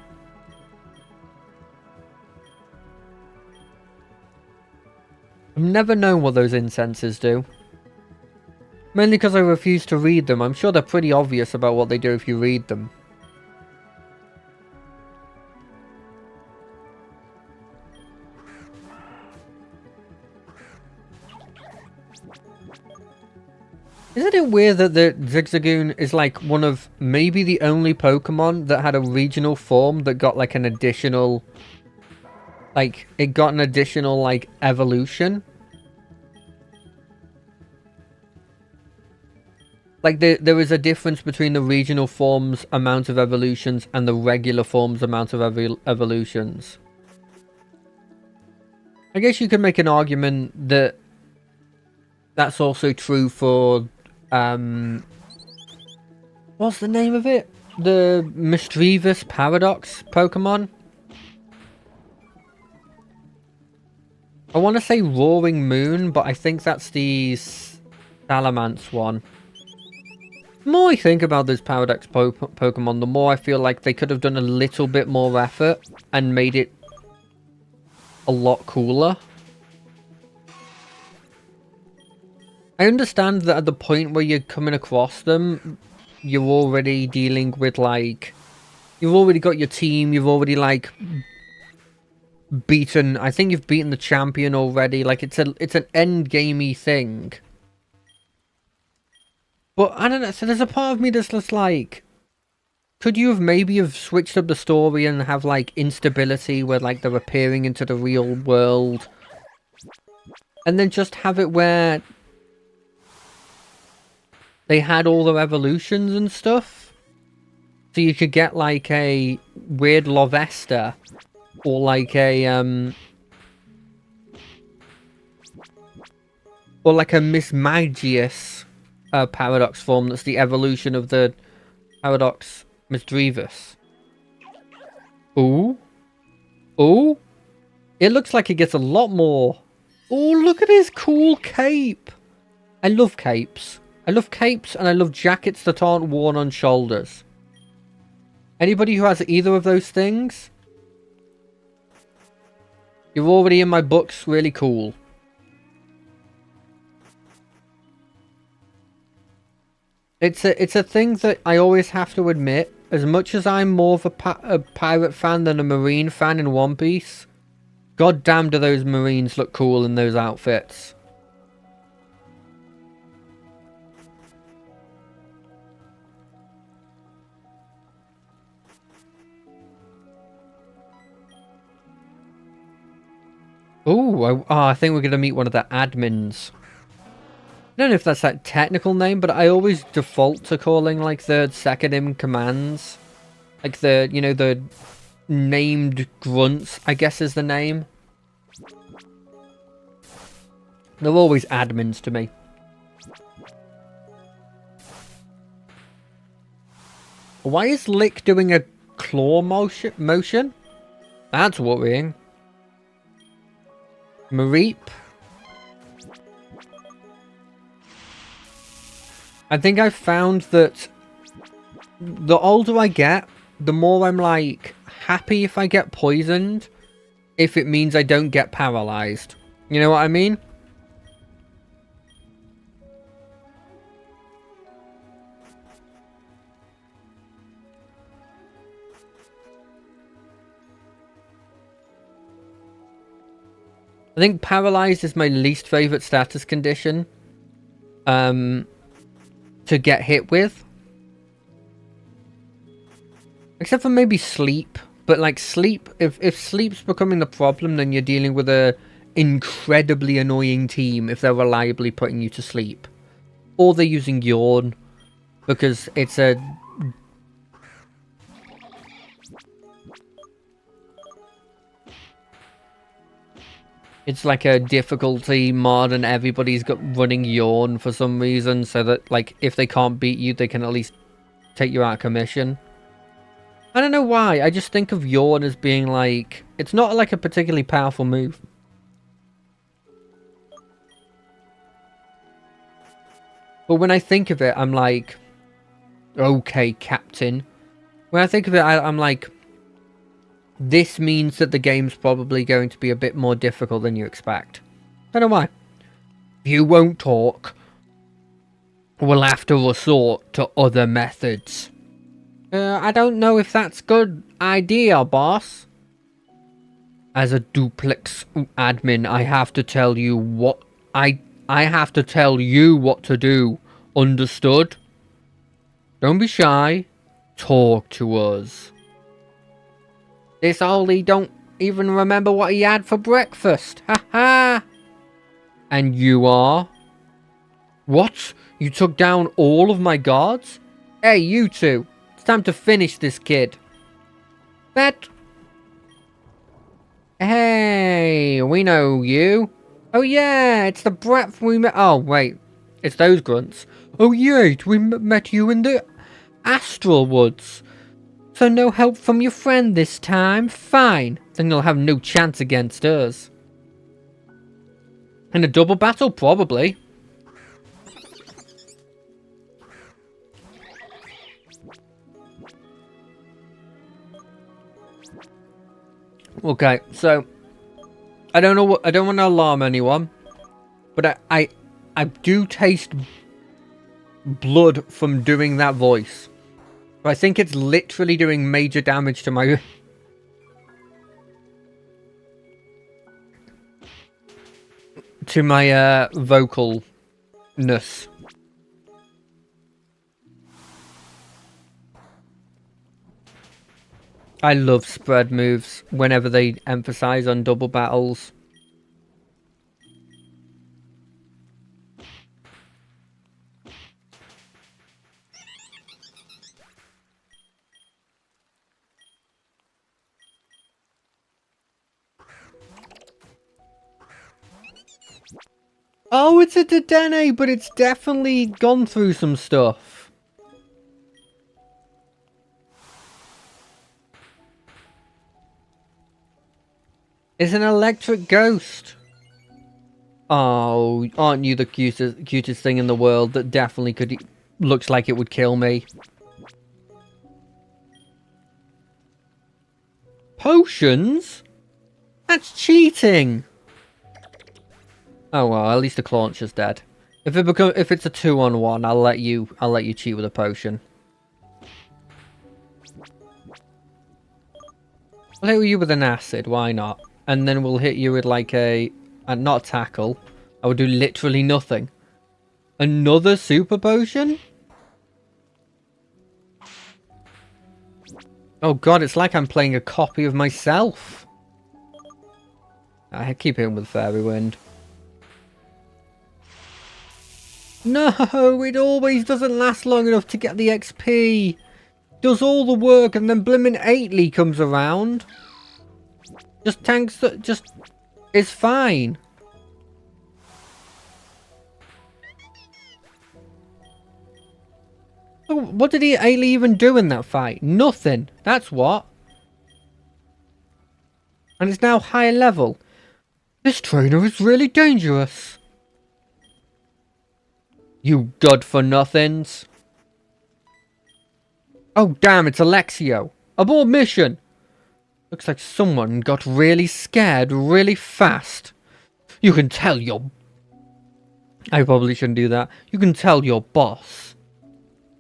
I've never known what those incenses do. Mainly because I refuse to read them. I'm sure they're pretty obvious about what they do if you read them. Isn't it weird that the Zigzagoon is like one of maybe the only Pokemon that had a regional form that got like an additional... Like, it got an additional, like, evolution? Like, there is a difference between the regional form's amount of evolutions and the regular form's amount of evolutions. I guess you could make an argument that that's also true for, what's the name of it? The Mischievous Paradox Pokemon? I want to say Roaring Moon, but I think that's the Salamence one. The more I think about those Paradox Pokemon, the more I feel like they could have done a little bit more effort and made it a lot cooler. I understand that at the point where you're coming across them, you're already dealing with, like... You've already got your team, you've already, like... beaten... I think you've beaten the champion already. Like, it's an endgamey thing. But, I don't know, so there's a part of me that's just like... Could you have maybe switched up the story and have, like, instability where, like, they're appearing into the real world? And then just have it where... they had all their evolutions and stuff? So you could get, like, a weird Lovesta. Or, like, a, or, like, a Mismagius Paradox form that's the evolution of the Paradox Misdreavus. Ooh. Ooh. It looks like it gets a lot more. Oh, look at his cool cape. I love capes. I love capes and I love jackets that aren't worn on shoulders. Anybody who has either of those things, you're already in my books really cool. It's a thing that I always have to admit. As much as I'm more of a pirate fan than a marine fan in One Piece, god damn do those marines look cool in those outfits. Oh, I think we're going to meet one of the admins. I don't know if that's that technical name, but I always default to calling, like, the second in commands. Like the, you know, the named grunts, I guess is the name. They're always admins to me. Why is Lick doing a claw motion? That's worrying. Mareep. I think I've found that the older I get, the more I'm like happy if I get poisoned, if it means I don't get paralyzed. You know what I mean? I think paralyzed is my least favorite status condition to get hit with. Except for maybe sleep. But like sleep, if sleep's becoming the problem, then you're dealing with a incredibly annoying team if they're reliably putting you to sleep. Or they're using yawn because it's a... It's like a difficulty mod and everybody's got running yawn for some reason, so that like if they can't beat you, they can at least take you out of commission. I don't know why, I just think of yawn as being like... It's not like a particularly powerful move. But when I think of it, I'm like... Okay, Captain. When I think of it, I'm like... This means that the game's probably going to be a bit more difficult than you expect. I don't know why. If you won't talk, we'll have to resort to other methods. I don't know if that's good idea, boss. As a duplex admin, I have to tell you what I have to tell you what to do. Understood? Don't be shy. Talk to us. This Ollie don't even remember what he had for breakfast. Ha ha! And you are? What? You took down all of my guards? Hey, you two. It's time to finish this kid. That... Hey, we know you. Oh yeah, it's the brat we met. Oh, wait. It's those grunts. Oh yeah, we met you in the Astral Woods. So no help from your friend this time? Fine. Then you'll have no chance against us. In a double battle? Probably. Okay, so... I don't know what... I don't want to alarm anyone. But I do taste blood from doing that voice. I think it's literally doing major damage to my... to my, vocalness. I love spread moves whenever they emphasize on double battles. Oh, it's a Dedenne, but it's definitely gone through some stuff. It's an electric ghost. Oh, aren't you the cutest thing in the world that definitely could... Looks like it would kill me. Potions? That's cheating. Oh well, at least the Clauncher's dead. If it's a 2-on-1, I'll let you cheat with a potion. I'll hit you with an acid, why not? And then we'll hit you with like not a tackle. I will do literally nothing. Another super potion? Oh god, it's like I'm playing a copy of myself. I keep hitting with Fairy Wind. No, it always doesn't last long enough to get the XP. Does all the work and then blimmin' 8ly comes around. Just tanks, just... It's fine. Oh, what did 8ly even do in that fight? Nothing. That's what. And it's now higher level. This trainer is really dangerous. You good-for-nothings. Oh, damn, it's Alexio. Abort mission. Looks like someone got really scared really fast. You can tell your... I probably shouldn't do that. You can tell your boss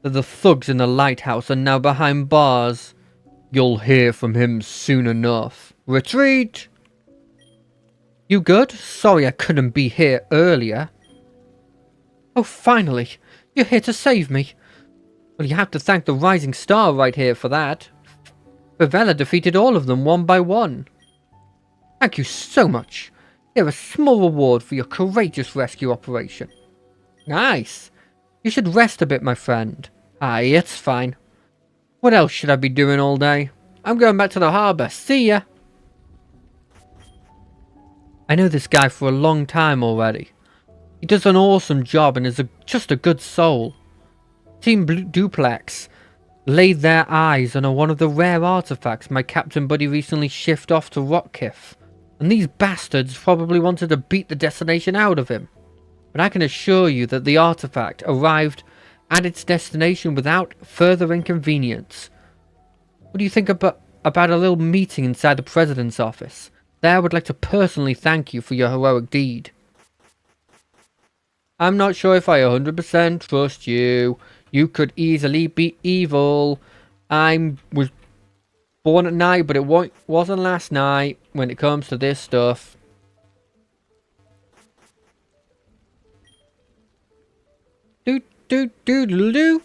that the thugs in the lighthouse are now behind bars. You'll hear from him soon enough. Retreat! You good? Sorry I couldn't be here earlier. Oh, finally. You're here to save me. Well, you have to thank the Rising Star right here for that. Fivella defeated all of them one by one. Thank you so much. Here, a small reward for your courageous rescue operation. Nice. You should rest a bit, my friend. Aye, it's fine. What else should I be doing all day? I'm going back to the harbour. See ya. I know this guy for a long time already. He does an awesome job and is just a good soul. Team Duplex laid their eyes on one of the rare artifacts my captain buddy recently shipped off to Rockcliffe, and these bastards probably wanted to beat the destination out of him. But I can assure you that the artifact arrived at its destination without further inconvenience. What do you think about a little meeting inside the President's office? There, I would like to personally thank you for your heroic deed. I'm not sure if I 100% trust you. You could easily be evil. I was born at night, but it wasn't last night when it comes to this stuff. Do.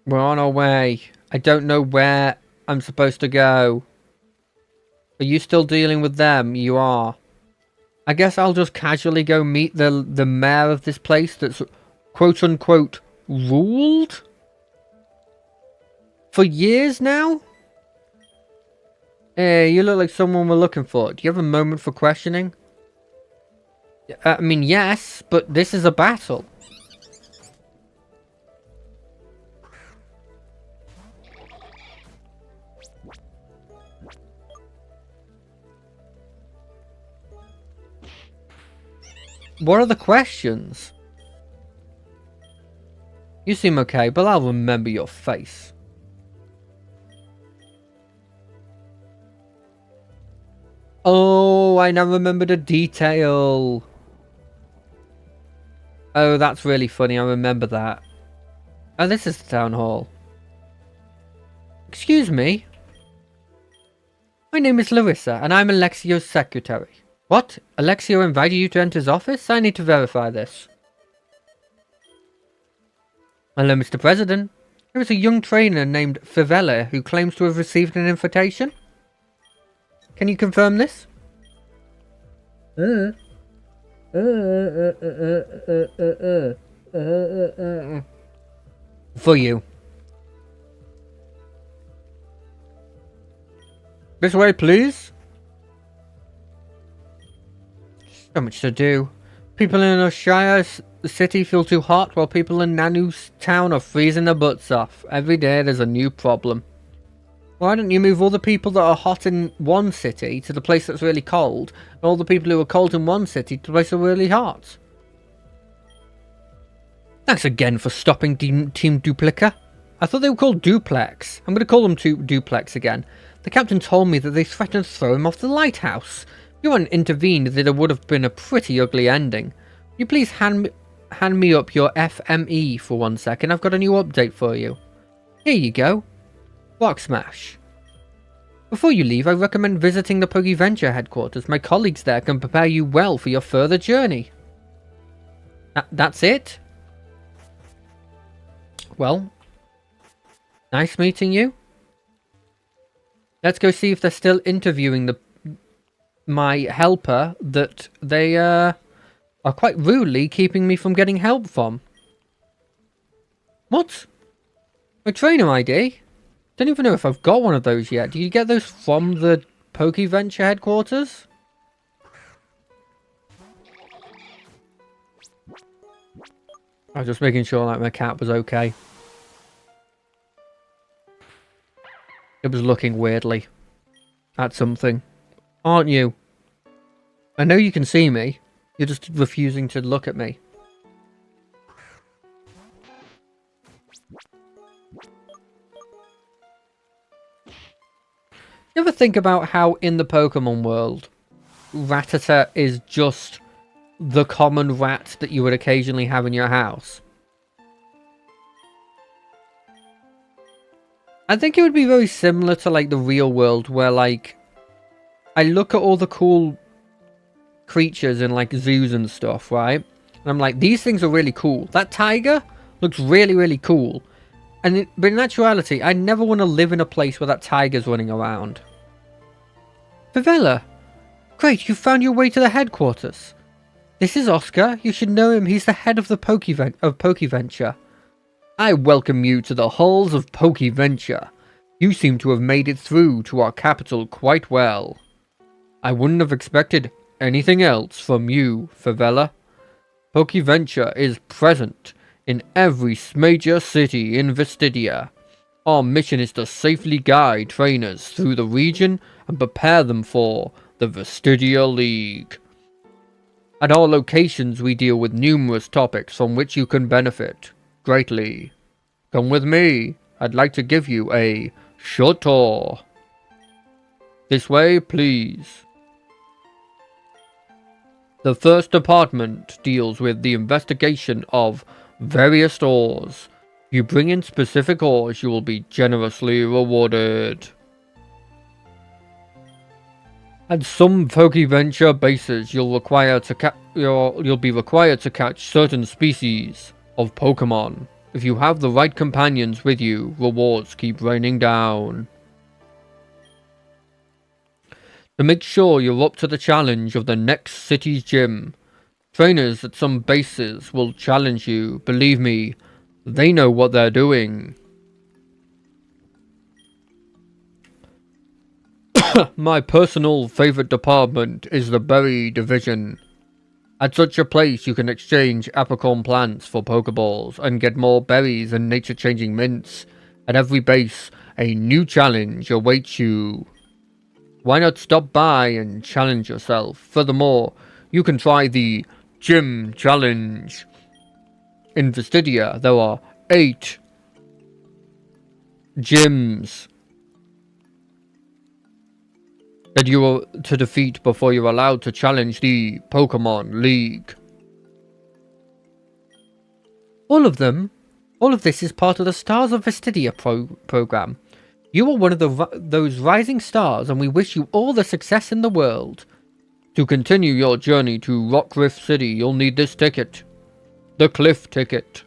We're on our way. I don't know where I'm supposed to go. Are you still dealing with them? You are. I guess I'll just casually go meet the mayor of this place that's quote-unquote ruled? For years now? Hey, you look like someone we're looking for. Do you have a moment for questioning? I mean, yes, but this is a battle. What are the questions? You seem okay, but I'll remember your face. Oh, I now remember the detail. Oh, that's really funny. I remember that. Oh, this is the town hall. Excuse me. My name is Larissa, and I'm Alexio's secretary. What? Alexio invited you to enter his office? I need to verify this. Hello, Mr. President. There is a young trainer named Fivella who claims to have received an invitation. Can you confirm this? For you. This way, please. So much to do. People in Oshire City feel too hot, while people in Nanu's town are freezing their butts off. Every day there's a new problem. Why don't you move all the people that are hot in one city to the place that's really cold, and all the people who are cold in one city to the place that's really hot? Thanks again for stopping Team Duplica. I thought they were called Duplex. I'm going to call them Duplex again. The captain told me that they threatened to throw him off the lighthouse. If you hadn't intervened, there would have been a pretty ugly ending. Will you please hand me up your FME for 1 second? I've got a new update for you. Here you go. Rock Smash. Before you leave, I recommend visiting the PokeVenture headquarters. My colleagues there can prepare you well for your further journey. That's it? Well, nice meeting you. Let's go see if they're still interviewing my helper that they are quite rudely keeping me from getting help from. What? My trainer ID? Don't even know if I've got one of those yet. Do you get those from the PokeVenture headquarters? I was just making sure like my cat was okay. It was looking weirdly at something. Aren't you? I know you can see me. You're just refusing to look at me. You ever think about how in the Pokemon world, Rattata is just the common rat that you would occasionally have in your house? I think it would be very similar to like the real world where like I look at all the cool creatures in like zoos and stuff, right? And I'm like, these things are really cool. That tiger looks really, really cool. But in actuality, I never want to live in a place where that tiger's running around. Fevella! Great, you found your way to the headquarters. This is Oscar. You should know him. He's the head of the PokeVenture. I welcome you to the halls of PokeVenture. You seem to have made it through to our capital quite well. I wouldn't have expected anything else from you, Fevella. PokeVenture is present in every major city in Vestidia. Our mission is to safely guide trainers through the region and prepare them for the Vestidia League. At our locations, we deal with numerous topics from which you can benefit greatly. Come with me. I'd like to give you a short tour. This way, please. The first department deals with the investigation of various ores. If you bring in specific ores, you will be generously rewarded. At some PokeVenture bases, you'll be required to catch certain species of Pokemon. If you have the right companions with you, rewards keep raining down. To make sure you're up to the challenge of the next city's gym, trainers at some bases will challenge you. Believe me, they know what they're doing. My personal favorite department is the berry division. At such a place, you can exchange apricorn plants for Pokeballs and get more berries and nature-changing mints. At every base, a new challenge awaits you. Why not stop by and challenge yourself? Furthermore, you can try the Gym Challenge. In Vestidia, there are 8 gyms that you are to defeat before you're allowed to challenge the Pokemon League. All of this is part of the Stars of Vestidia program. You are one of those rising stars, and we wish you all the success in the world. To continue your journey to Rockriff City, you'll need this ticket. The Cliff Ticket.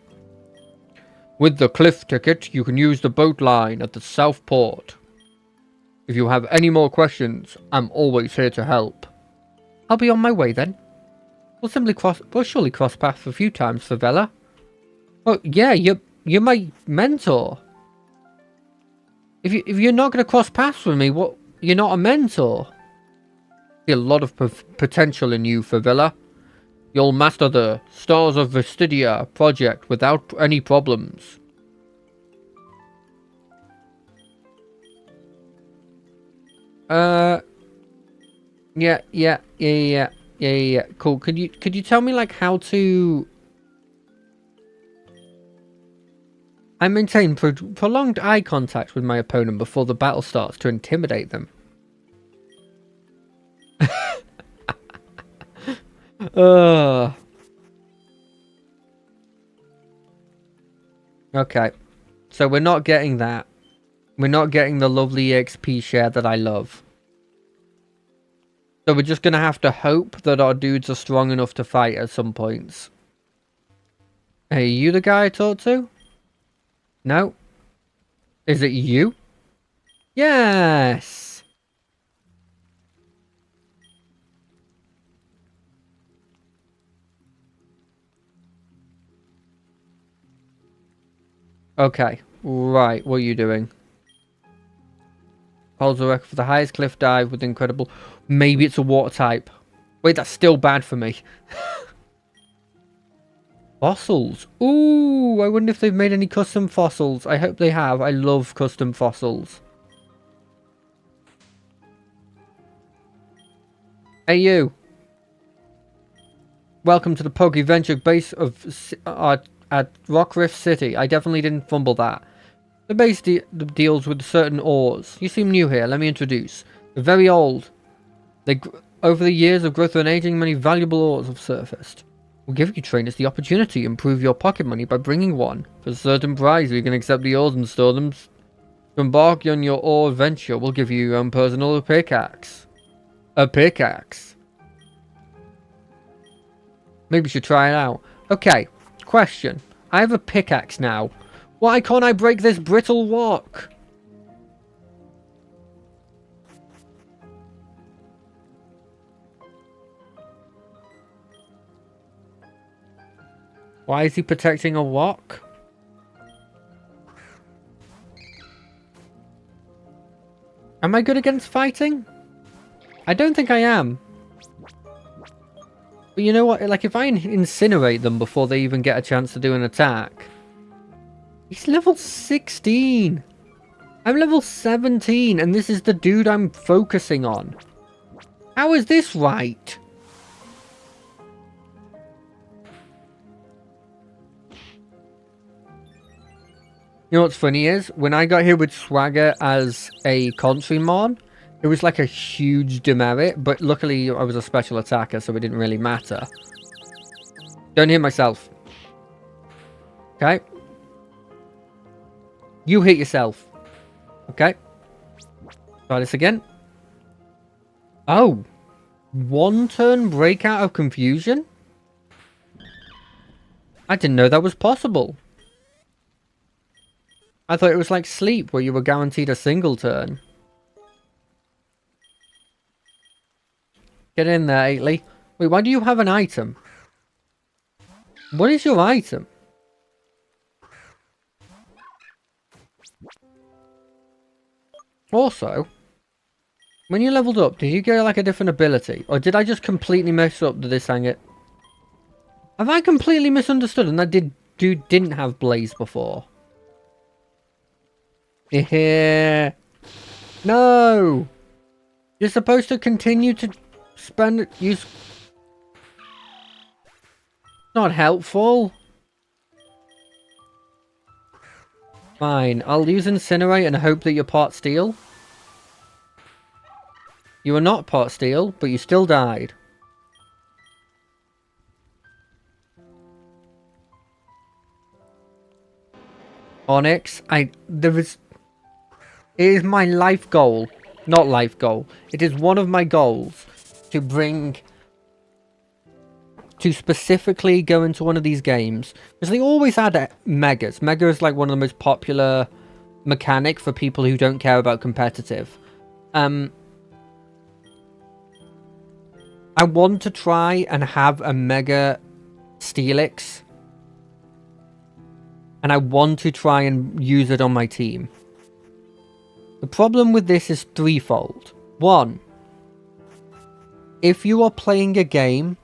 With the Cliff Ticket, you can use the boat line at the South Port. If you have any more questions, I'm always here to help. I'll be on my way then. We'll surely cross paths a few times, Fevella. Oh yeah, you're my mentor. If you're not going to cross paths with me, what? You're not a mentor. I see a lot of potential in you, Fevella. You'll master the Stars of Vestidia project without any problems. Yeah. Cool. Could you tell me like how to? I maintain prolonged eye contact with my opponent before the battle starts to intimidate them. Okay. So we're not getting that. We're not getting the lovely EXP share that I love. So we're just going to have to hope that our dudes are strong enough to fight at some points. Hey, you the guy I talked to? No? Is it you? Yes! Okay. Right, what are you doing? Holds the record for the highest cliff dive with incredible... Maybe it's a water type. Wait, that's still bad for me. Fossils. Ooh, I wonder if they've made any custom fossils. I hope they have. I love custom fossils. Hey, you. Welcome to the PokeVenture base of at Rockriff City. I definitely didn't fumble that. The base deals with certain ores. You seem new here. Let me introduce. They're very old. Over the years of growth and aging, many valuable ores have surfaced. We'll give you trainers the opportunity to improve your pocket money by bringing one. For a certain price, you can accept the ores and store them. To embark on your ore adventure, we'll give you your own personal pickaxe. A pickaxe. Maybe you should try it out. Okay, question. I have a pickaxe now. Why can't I break this brittle rock? Why is he protecting a rock? Am I good against fighting? I don't think I am. But you know what? Like, if I incinerate them before they even get a chance to do an attack... He's level 16! I'm level 17, and this is the dude I'm focusing on. How is this right? You know what's funny is, when I got here with Swagger as a Contrymon, it was like a huge demerit, but luckily I was a special attacker, so it didn't really matter. Don't hit myself. Okay? You hit yourself. Okay? Try this again. Oh. One turn breakout of confusion? I didn't know that was possible. I thought it was like sleep, where you were guaranteed a single turn. Get in there, Aitley. Wait, why do you have an item? What is your item? Also, when you leveled up, did you get like a different ability? Or did I just completely mess up this hang? Have I completely misunderstood and that dude didn't have Blaze before? Yeah. No! You're supposed to continue to use... Not helpful. Fine, I'll use Incinerate and hope that you're part steel. You are not part steel, but you still died. Onyx, it is my life goal. Not life goal. It is one of my goals to specifically go into one of these games. Because they always add Megas. Mega is like one of the most popular mechanic for people who don't care about competitive. I want to try and have a Mega Steelix. And I want to try and use it on my team. The problem with this is threefold. One, if you are playing a game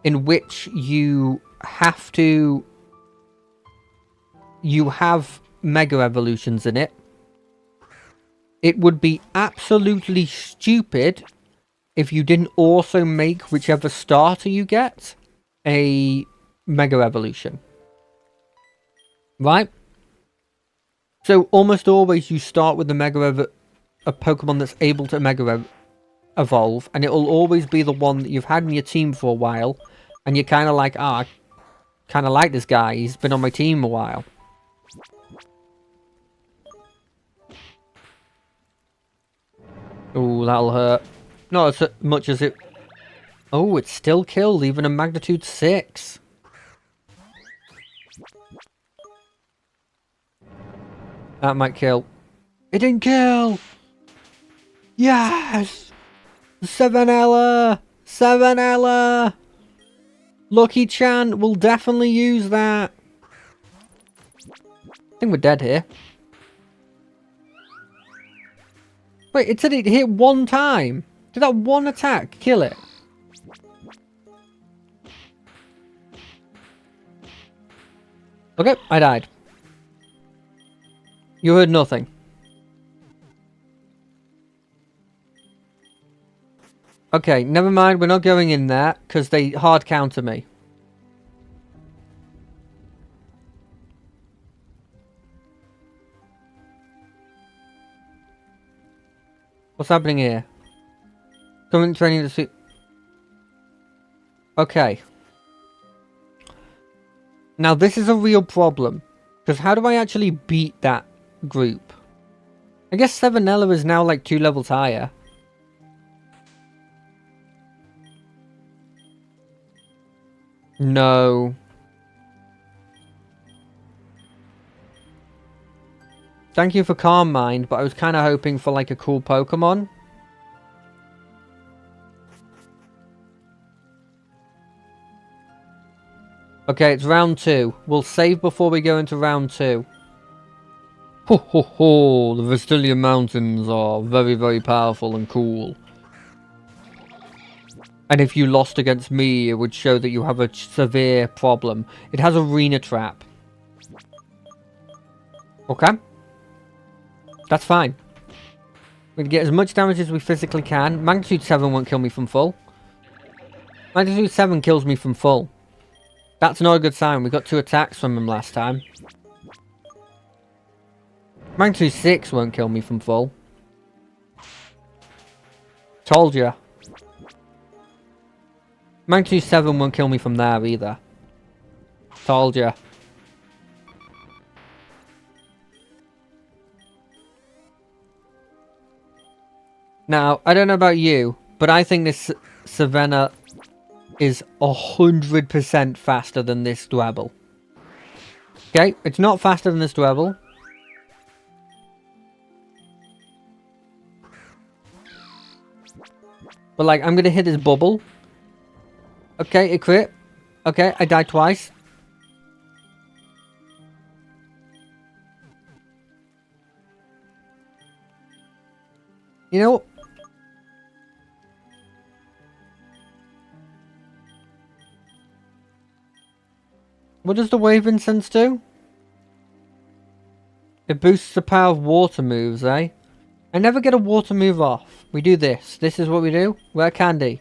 in which you have Mega Evolutions in it, it would be absolutely stupid if you didn't also make whichever starter you get a Mega Evolution. Right? So almost always you start with the a Pokemon that's able to Mega Evolve, and it will always be the one that you've had in your team for a while, and you're kind of like, I kind of like this guy, he's been on my team a while. Oh, that'll hurt. Not as much as it... Oh, it's still killed, even a magnitude 6. That might kill. It didn't kill! Yes! Savanella! Savanella! Lucky Chan will definitely use that. I think we're dead here. Wait, it said it hit one time. Did that one attack kill it? Okay, I died. You heard nothing. Okay, never mind. We're not going in there because they hard counter me. What's happening here? Coming training to see. Okay. Now this is a real problem. Because how do I actually beat that group? I guess Savanella is now like 2 levels higher. No. Thank you for Calm Mind, but I was kind of hoping for like a cool Pokemon. Okay, it's round 2. We'll save before we go into round 2. Ho ho ho! The Vestilian Mountains are very, very powerful and cool. And if you lost against me, it would show that you have a severe problem. It has Arena Trap. Okay. That's fine. We're going to get as much damage as we physically can. Magnitude 7 won't kill me from full. Magnitude 7 kills me from full. That's not a good sign. We got 2 attacks from him last time. Magnitude 6 won't kill me from full. Told ya. Magnitude 7 won't kill me from there either. Told ya. Now, I don't know about you, but I think this Savannah is 100% faster than this Dwebble. Okay, it's not faster than this Dwebble. But like, I'm gonna hit his bubble. Okay, it crit. Okay, I died twice. You know what? What does the Wave Incense do? It boosts the power of water moves, eh? I never get a water move off. We do this. This is what we do. Wear candy.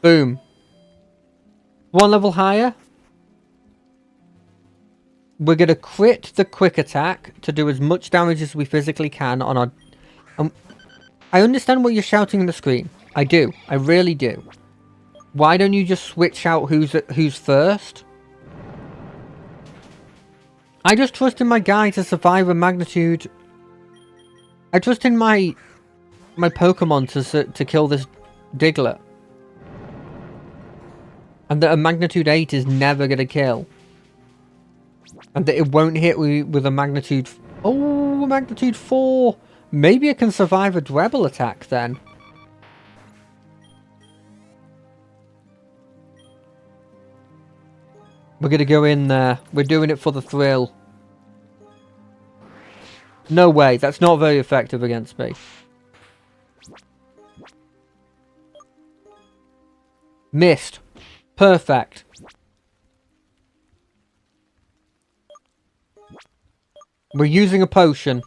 Boom. 1 level higher. We're going to crit the quick attack to do as much damage as we physically can on our... I understand what you're shouting on the screen. I do. I really do. Why don't you just switch out who's first? I just trust in my guy to survive a magnitude. I trust in my Pokemon to kill this Diglett. And that a magnitude 8 is never going to kill. And that it won't hit with a magnitude... Oh, magnitude 4! Maybe it can survive a Dwebble attack then. We're going to go in there. We're doing it for the thrill. No way. That's not very effective against me. Missed. Perfect. We're using a potion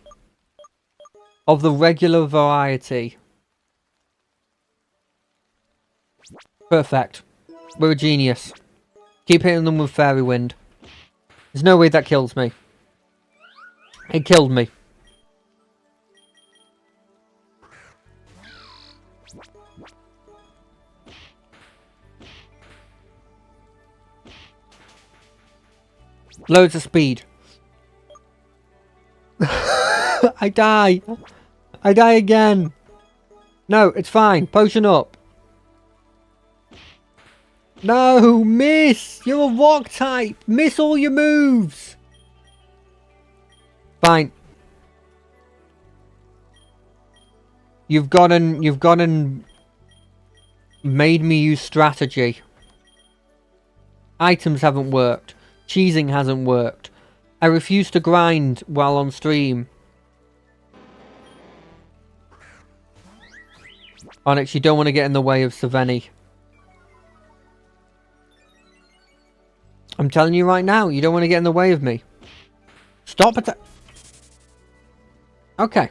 of the regular variety. Perfect. We're a genius. Keep hitting them with Fairy Wind. There's no way that kills me. It killed me. Loads of speed. I die. I die again. No, it's fine. Potion up. No, miss! You're a rock type! Miss all your moves! Fine. You've gone and made me use strategy. Items haven't worked. Cheesing hasn't worked. I refuse to grind while on stream. Onyx, you don't want to get in the way of Saveni. I'm telling you right now, you don't want to get in the way of me. Stop it. Okay.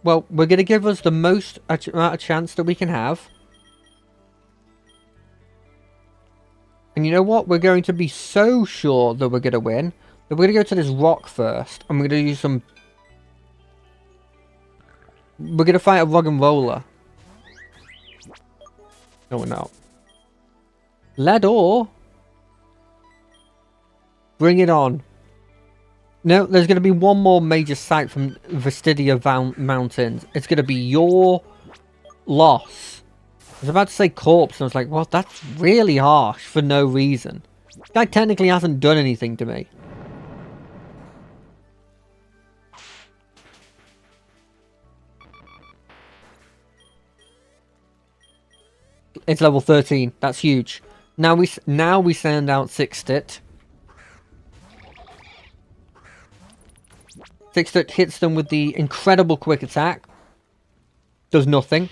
Well, we're going to give us the most amount of chance that we can have. And you know what? We're going to be so sure that we're going to win that we're going to go to this rock first. And we're going to use some... We're going to fight a rock and roller. No, we're not. Lead ore? Bring it on. No, there's going to be one more major site from Vestidia Mountains. It's going to be your loss. I was about to say corpse, and I was like, well, that's really harsh for no reason. This guy technically hasn't done anything to me. It's level 13. That's huge. Now we send out Sixtit. Sixtit hits them with the incredible quick attack. Does nothing.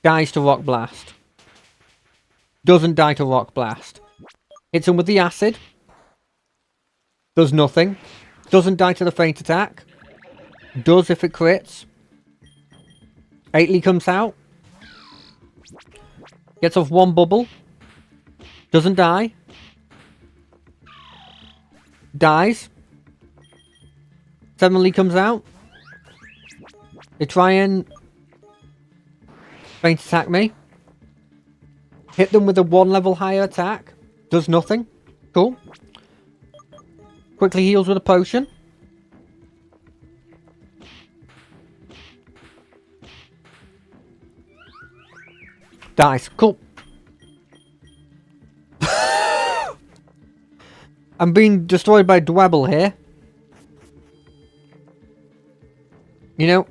Dies to Rock Blast. Doesn't die to Rock Blast. Hits him with the acid. Does nothing. Doesn't die to the feint attack. Does if it crits. Ately comes out. Gets off one bubble. Doesn't die. Dies. Suddenly comes out. They try and feint attack me. Hit them with a 1 level higher attack. Does nothing. Cool. Quickly heals with a potion. Dies. Cool. I'm being destroyed by Dwebble here. You know,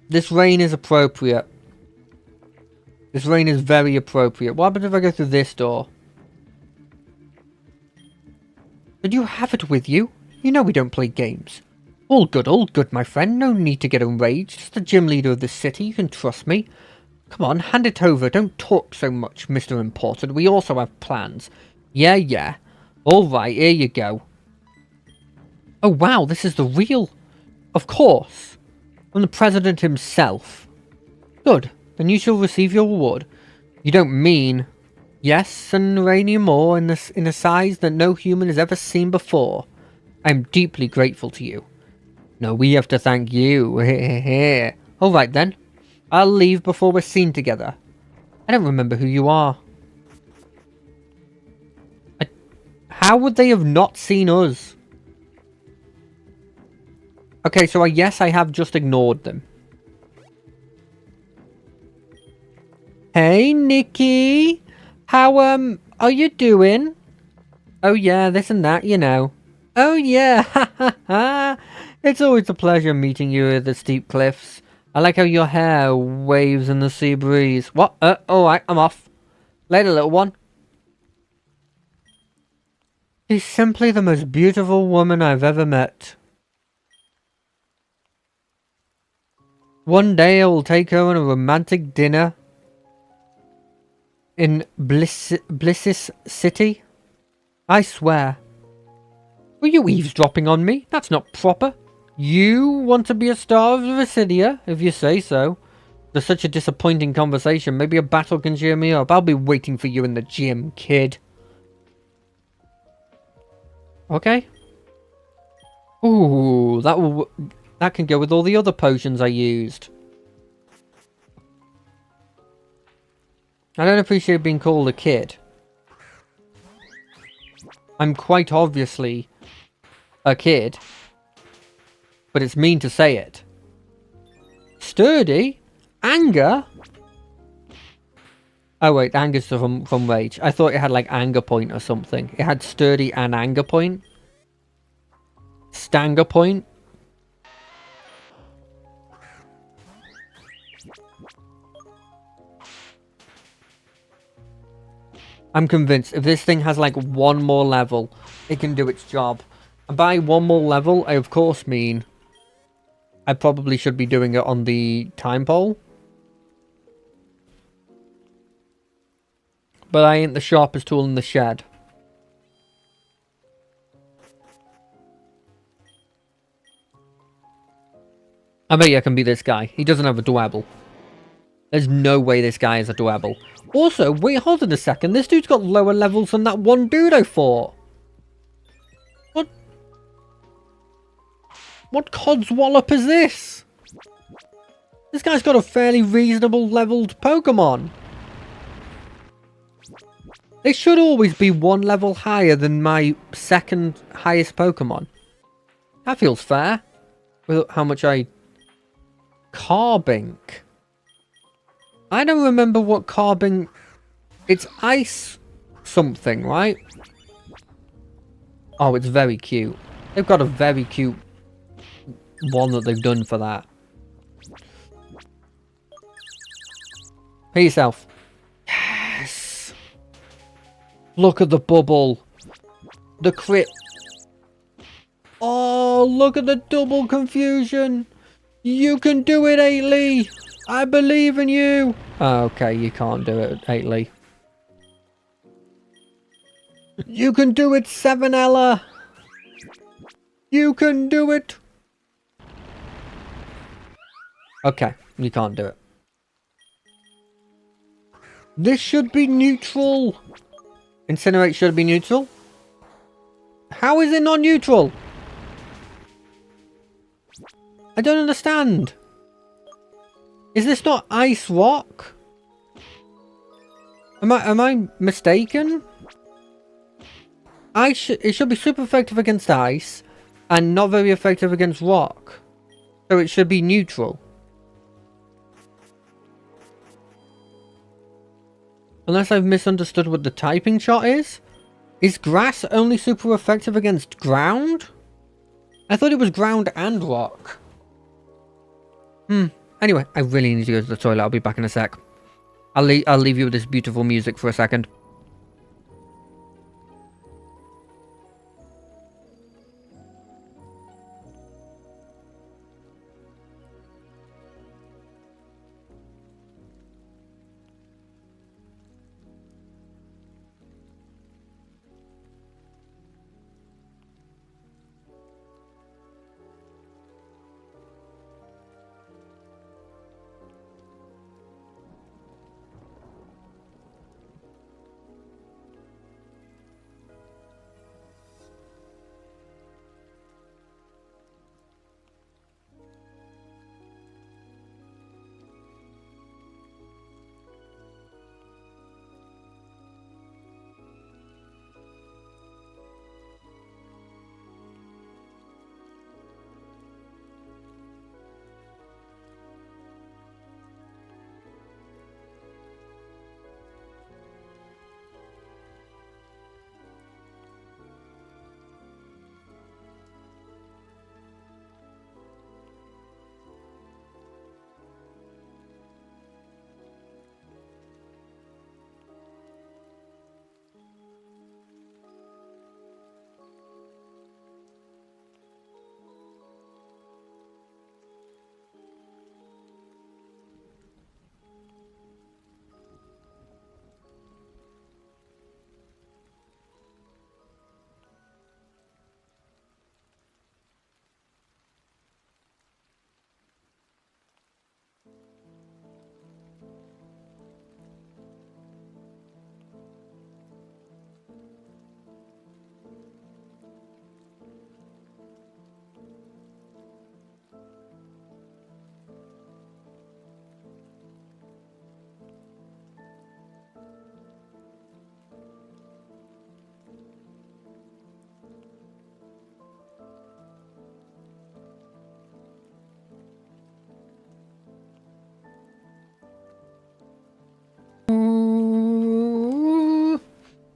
this rain is appropriate. This rain is very appropriate. What happens if I go through this door? Did you have it with you? You know we don't play games. All good, my friend. No need to get enraged. It's the gym leader of the city. You can trust me. Come on, hand it over. Don't talk so much, Mr. Important. We also have plans. Yeah. Alright, here you go. Oh wow, this is the real... Of course. From the president himself. Good. Then you shall receive your reward. You don't mean... Yes, an uranium ore in a size that no human has ever seen before. I am deeply grateful to you. No, we have to thank you. Alright then. I'll leave before we're seen together. I don't remember who you are. How would they have not seen us? Okay, so yes, I have just ignored them. Hey, Nikki! How, are you doing? Oh yeah, this and that, you know. Oh yeah, ha ha ha! It's always a pleasure meeting you at the steep cliffs. I like how your hair waves in the sea breeze. What? Alright, I'm off. Later, little one. She's simply the most beautiful woman I've ever met. One day I will take her on a romantic dinner in Blissis City. I swear. Were you eavesdropping on me? That's not proper. You want to be a star of Vestidia, if you say so. There's such a disappointing conversation. Maybe a battle can cheer me up. I'll be waiting for you in the gym, kid. Okay. Ooh, that can go with all the other potions I used. I don't appreciate being called a kid. I'm quite obviously a kid. But it's mean to say it. Sturdy? Anger? Oh wait, anger's from rage. I thought it had like anger point or something. It had sturdy and anger point. Stanger Point. I'm convinced if this thing has like one more level, it can do its job. And by one more level, I of course mean I probably should be doing it on the time pole. But I ain't the sharpest tool in the shed. I bet you I can beat this guy. He doesn't have a Dwebble. There's no way this guy is a Dwebble. Also, wait, hold on a second. This dude's got lower levels than that one dude I fought. What? What codswallop is this? This guy's got a fairly reasonable leveled Pokemon. They should always be one level higher than my second highest Pokemon. That feels fair. With how much I... Carbink. I don't remember what Carbink... It's ice something, right? Oh, it's very cute. They've got a very cute one that they've done for that. Pay yourself. Yes! Look at the bubble. The crit. Oh, look at the double confusion. You can do it, Ailey. I believe in you. Oh, okay, you can't do it, Ailey. You can do it, Sevenella. You can do it. Okay, you can't do it. This should be neutral. Incinerate should be neutral. How is it not neutral? I don't understand. Is this not Ice Rock? Am I mistaken? It should be super effective against ice and not very effective against rock. So it should be neutral. Unless I've misunderstood what the typing chart is. Is grass only super effective against ground? I thought it was ground and rock. Anyway, I really need to go to the toilet. I'll be back in a sec. I'll leave you with this beautiful music for a second.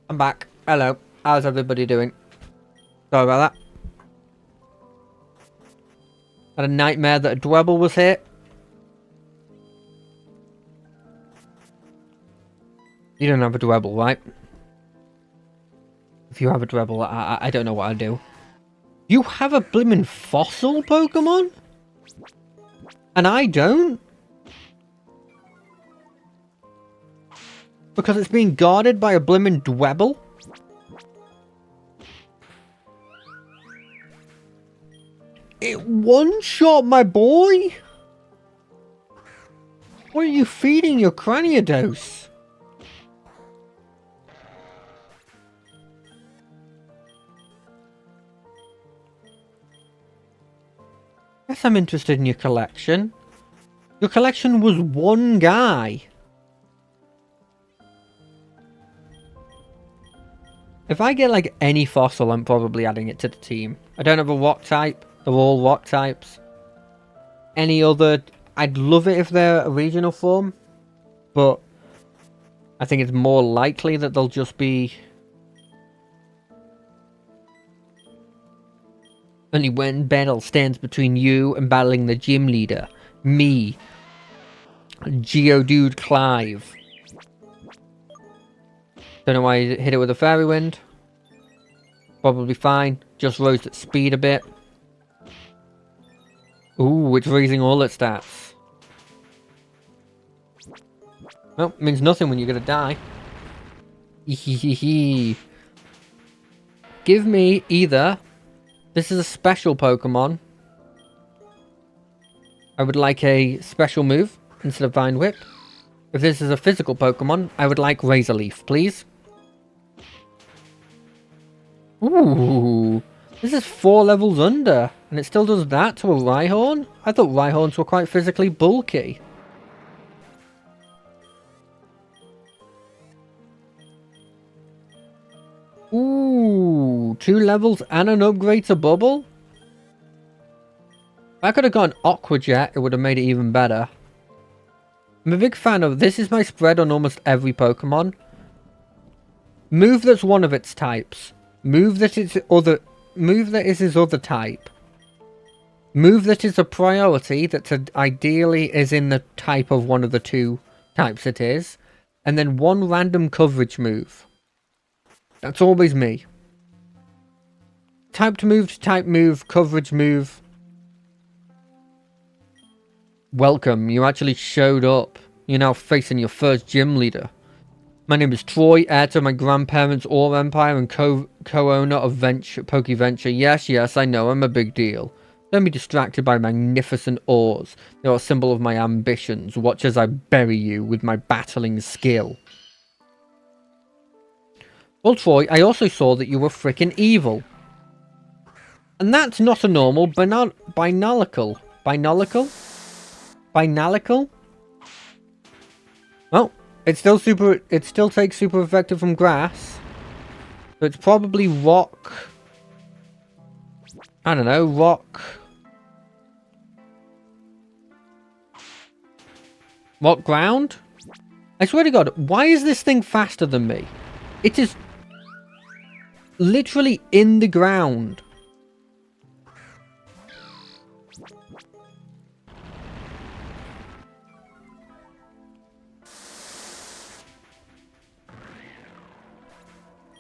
I'm back. Hello. How's everybody doing? Sorry about that. Had a nightmare that a Dwebble was hit. You don't have a Dwebble, right? If you have a Dwebble, I don't know what I'd do. You have a blimmin' fossil Pokemon? And I don't? Because it's being guarded by a blimmin' Dwebble? It one-shot my boy? What are you feeding your Craniados? Yes, I'm interested in your collection. Your collection was one guy. If I get like any fossil, I'm probably adding it to the team. I don't have a rock type. They're all rock types. Any other... I'd love it if they're a regional form. But I think it's more likely that they'll just be... Only when battle stands between you and battling the gym leader. Me. Geodude Clive. Don't know why I hit it with a Fairy Wind. Probably fine. Just rose its speed a bit. Ooh, it's raising all its stats. Well, means nothing when you're gonna die. Give me either... This is a special Pokemon. I would like a special move instead of Vine Whip. If this is a physical Pokemon, I would like Razor Leaf, please. Ooh, this is 4 levels under, and it still does that to a Rhyhorn? I thought Rhyhorns were quite physically bulky. Ooh, 2 levels and an upgrade to Bubble? If I could have gone Aqua Jet, it would have made it even better. I'm a big fan of... This is my spread on almost every Pokemon. Move that's one of its types. Move that is his other type. Move that is a priority that ideally is in the type of one of the 2 types it is. And then 1 random coverage move. That's always me. Type to type move, coverage move. Welcome, you actually showed up. You're now facing your first gym leader. My name is Troy, heir to my grandparents' Ore Empire and co-owner of PokeVenture. Yes, I know, I'm a big deal. Don't be distracted by magnificent ores. They are a symbol of my ambitions. Watch as I bury you with my battling skill. Well, Troy, I also saw that you were frickin' evil. And that's not a normal binalical. Binalical? Well, it still takes super effective from grass. So it's probably rock. I don't know, rock. Rock ground? I swear to God, why is this thing faster than me? It is literally in the ground.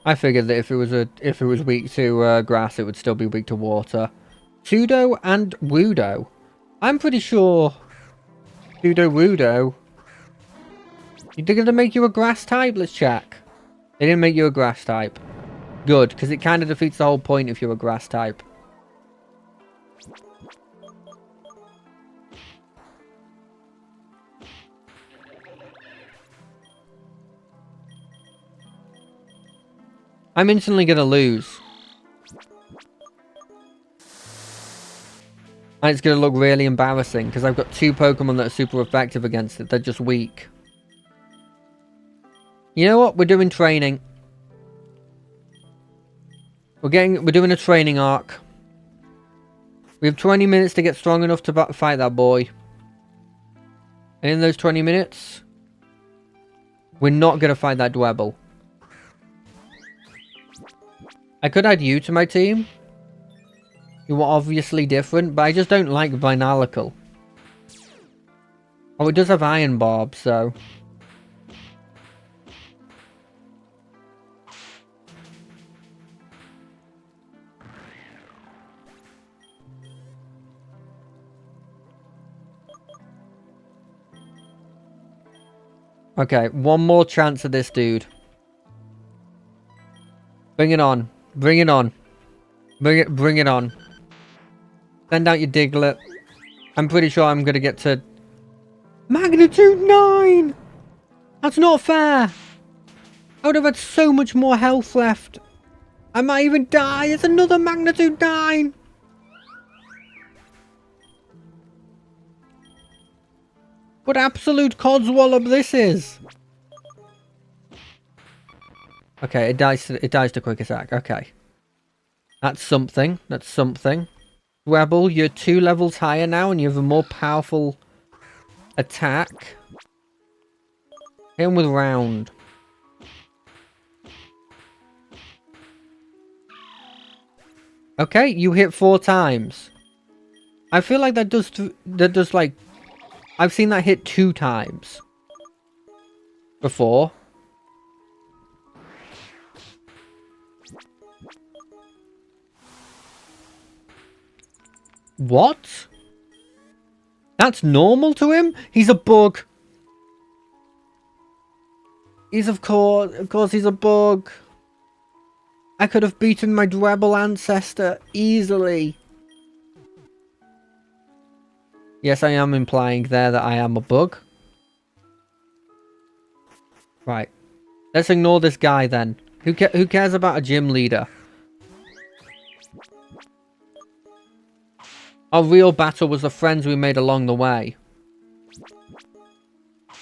I figured that if it was weak to grass, it would still be weak to water. Pseudo and Wudo. I'm pretty sure Pseudo Wudo. They're gonna make you a grass type? Let's check. They didn't make you a grass type. Good, because it kind of defeats the whole point if you're a grass type. I'm instantly gonna lose. And it's gonna look really embarrassing, because I've got 2 Pokemon that are super effective against it. They're just weak. You know what? We're doing training. We're doing a training arc. We have 20 minutes to get strong enough to fight that boy. And in those 20 minutes, we're not gonna fight that Dwebble. I could add you to my team. who are obviously different, but I just don't like Vinalical. Oh, it does have Iron Barb, so... Okay, one more chance of this dude. Bring it on. Bring it on. Bring it on. Send out your Diglett. I'm pretty sure I'm gonna get to... Magnitude 9! That's not fair! I would have had so much more health left. I might even die. It's another Magnitude 9! What absolute codswallop this is! Okay, it dies to quick attack. Okay. That's something. That's something. Rebel, you're 2 levels higher now and you have a more powerful attack. Hit him with round. Okay, you hit 4 times. I feel like that does like... I've seen that hit 2 times. Before. What? That's normal to him? He's a bug. He's of course he's a bug. I could have beaten my Dwebble ancestor easily. Yes, I am implying there that I am a bug. Right. Let's ignore this guy then. Who cares about a gym leader? Our real battle was the friends we made along the way. I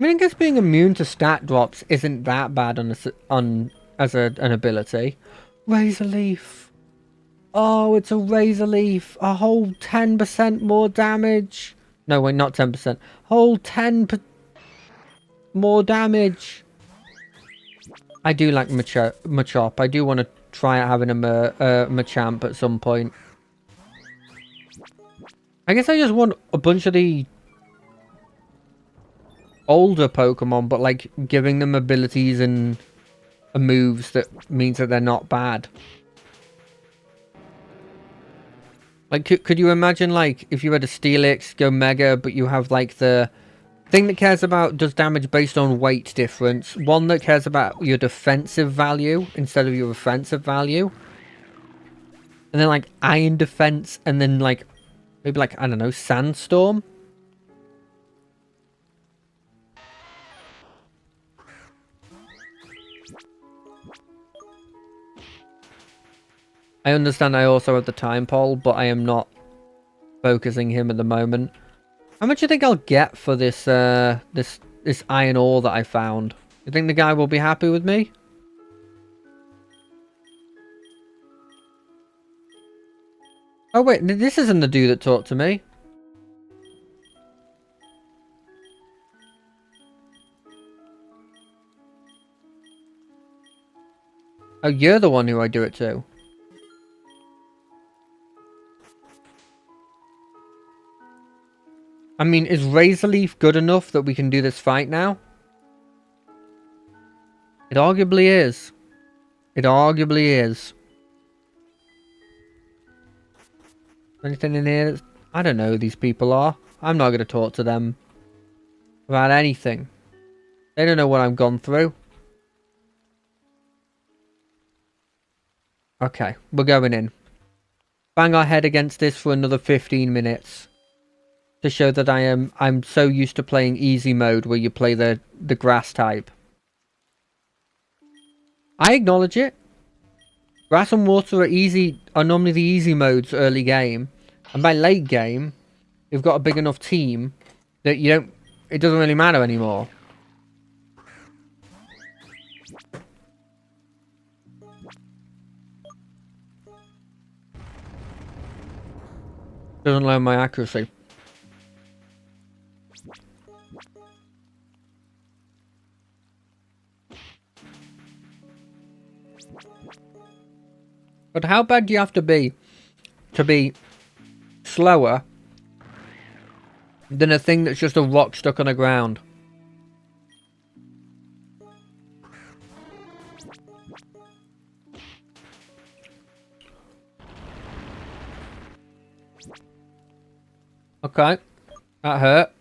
mean, I guess being immune to stat drops isn't that bad as an ability. Razor Leaf. Oh, it's a Razor Leaf. A whole 10% more damage. No, wait, not 10%. Whole 10 more damage. I do like Machop. I do want to try out having a Machamp at some point. I guess I just want a bunch of the older Pokemon, but like giving them abilities and moves that means that they're not bad. Like, could you imagine, like, if you had a Steelix go Mega, but you have, like, the thing that cares about does damage based on weight difference, one that cares about your defensive value instead of your offensive value, and then, like, Iron Defense, and then, like, maybe, like, I don't know, Sandstorm? I understand I also have the Time Pole, but I am not focusing him at the moment. How much do you think I'll get for this this iron ore that I found? You think the guy will be happy with me? Oh wait, this isn't the dude that talked to me. Oh, you're the one who I do it to. I mean, is Razor Leaf good enough that we can do this fight now? It arguably is. It arguably is. Anything in here? I don't know who these people are. I'm not going to talk to them about anything. They don't know what I've gone through. Okay, we're going in. Bang our head against this for another 15 minutes. To show that I'm so used to playing easy mode where you play the grass type. I acknowledge it. Grass and water are normally the easy modes early game. And by late game, you've got a big enough team that it doesn't really matter anymore. Doesn't lower my accuracy. But how bad do you have to be slower than a thing that's just a rock stuck on the ground? Okay, that hurt.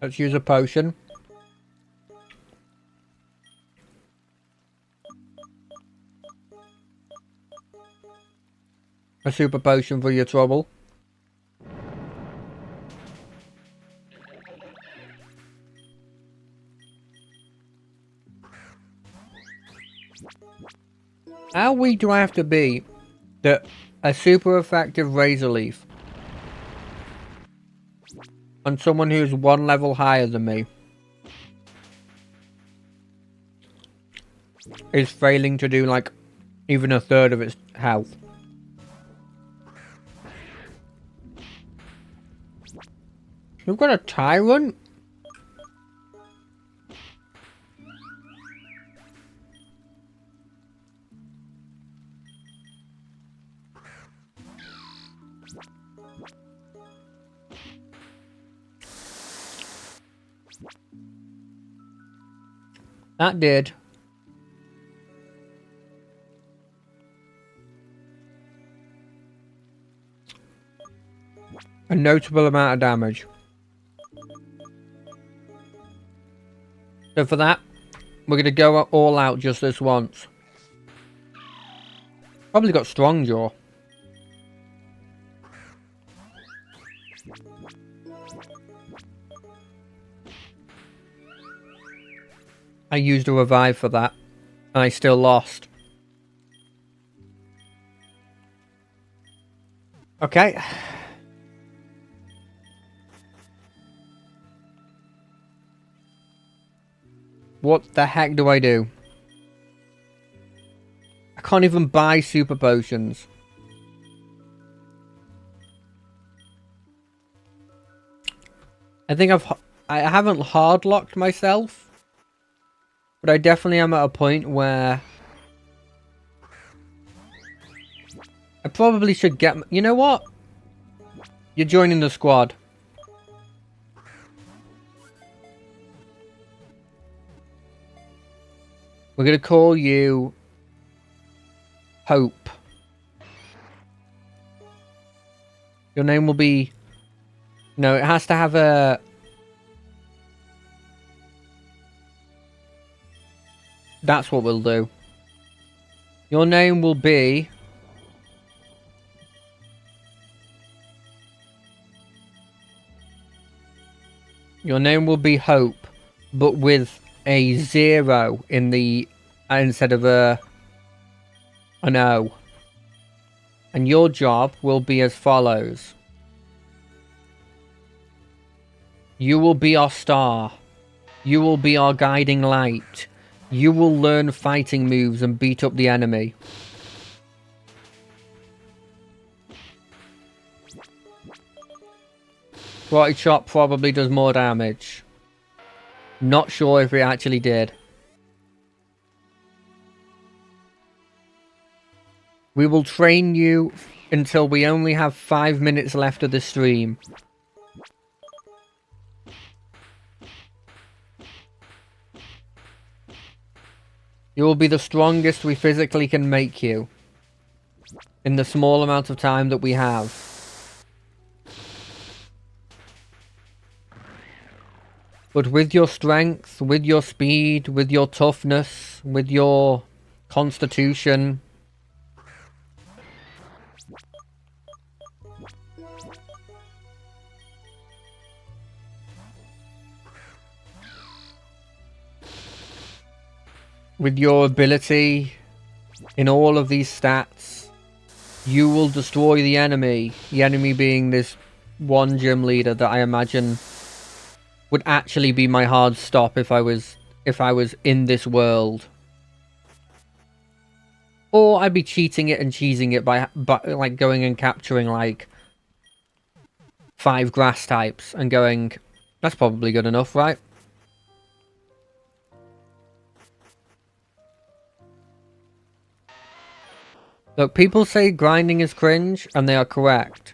Let's use a potion. A super potion for your trouble. How weak do I have to be that a super effective razor leaf on someone who's one level higher than me is failing to do like even a third of its health? We've got a tyrant? That did. A notable amount of damage. So for that, we're going to go all out just this once. Probably got strong jaw. I used a revive for that, and I still lost. Okay. What the heck do I do? I can't even buy super potions. I think I haven't hard locked myself. But I definitely am at a point where I probably should get... You know what? You're joining the squad. We're going to call you Hope. Your name will be... No, it has to have a... That's what we'll do. Your name will be... Your name will be Hope, but with a 0 in the... instead of an O. And your job will be as follows. You will be our star. You will be our guiding light. You will learn fighting moves and beat up the enemy. Karate Chop probably does more damage. Not sure if it actually did. We will train you until we only have 5 minutes left of the stream. You will be the strongest we physically can make you in the small amount of time that we have. But with your strength, with your speed, with your toughness, with your constitution, with your ability in all of these stats, you will destroy the enemy. The enemy being this one gym leader that I imagine would actually be my hard stop if I was in this world. Or I'd be cheating it and cheesing it by like going and capturing like 5 grass types and going, that's probably good enough, right? Look, people say grinding is cringe, and they are correct.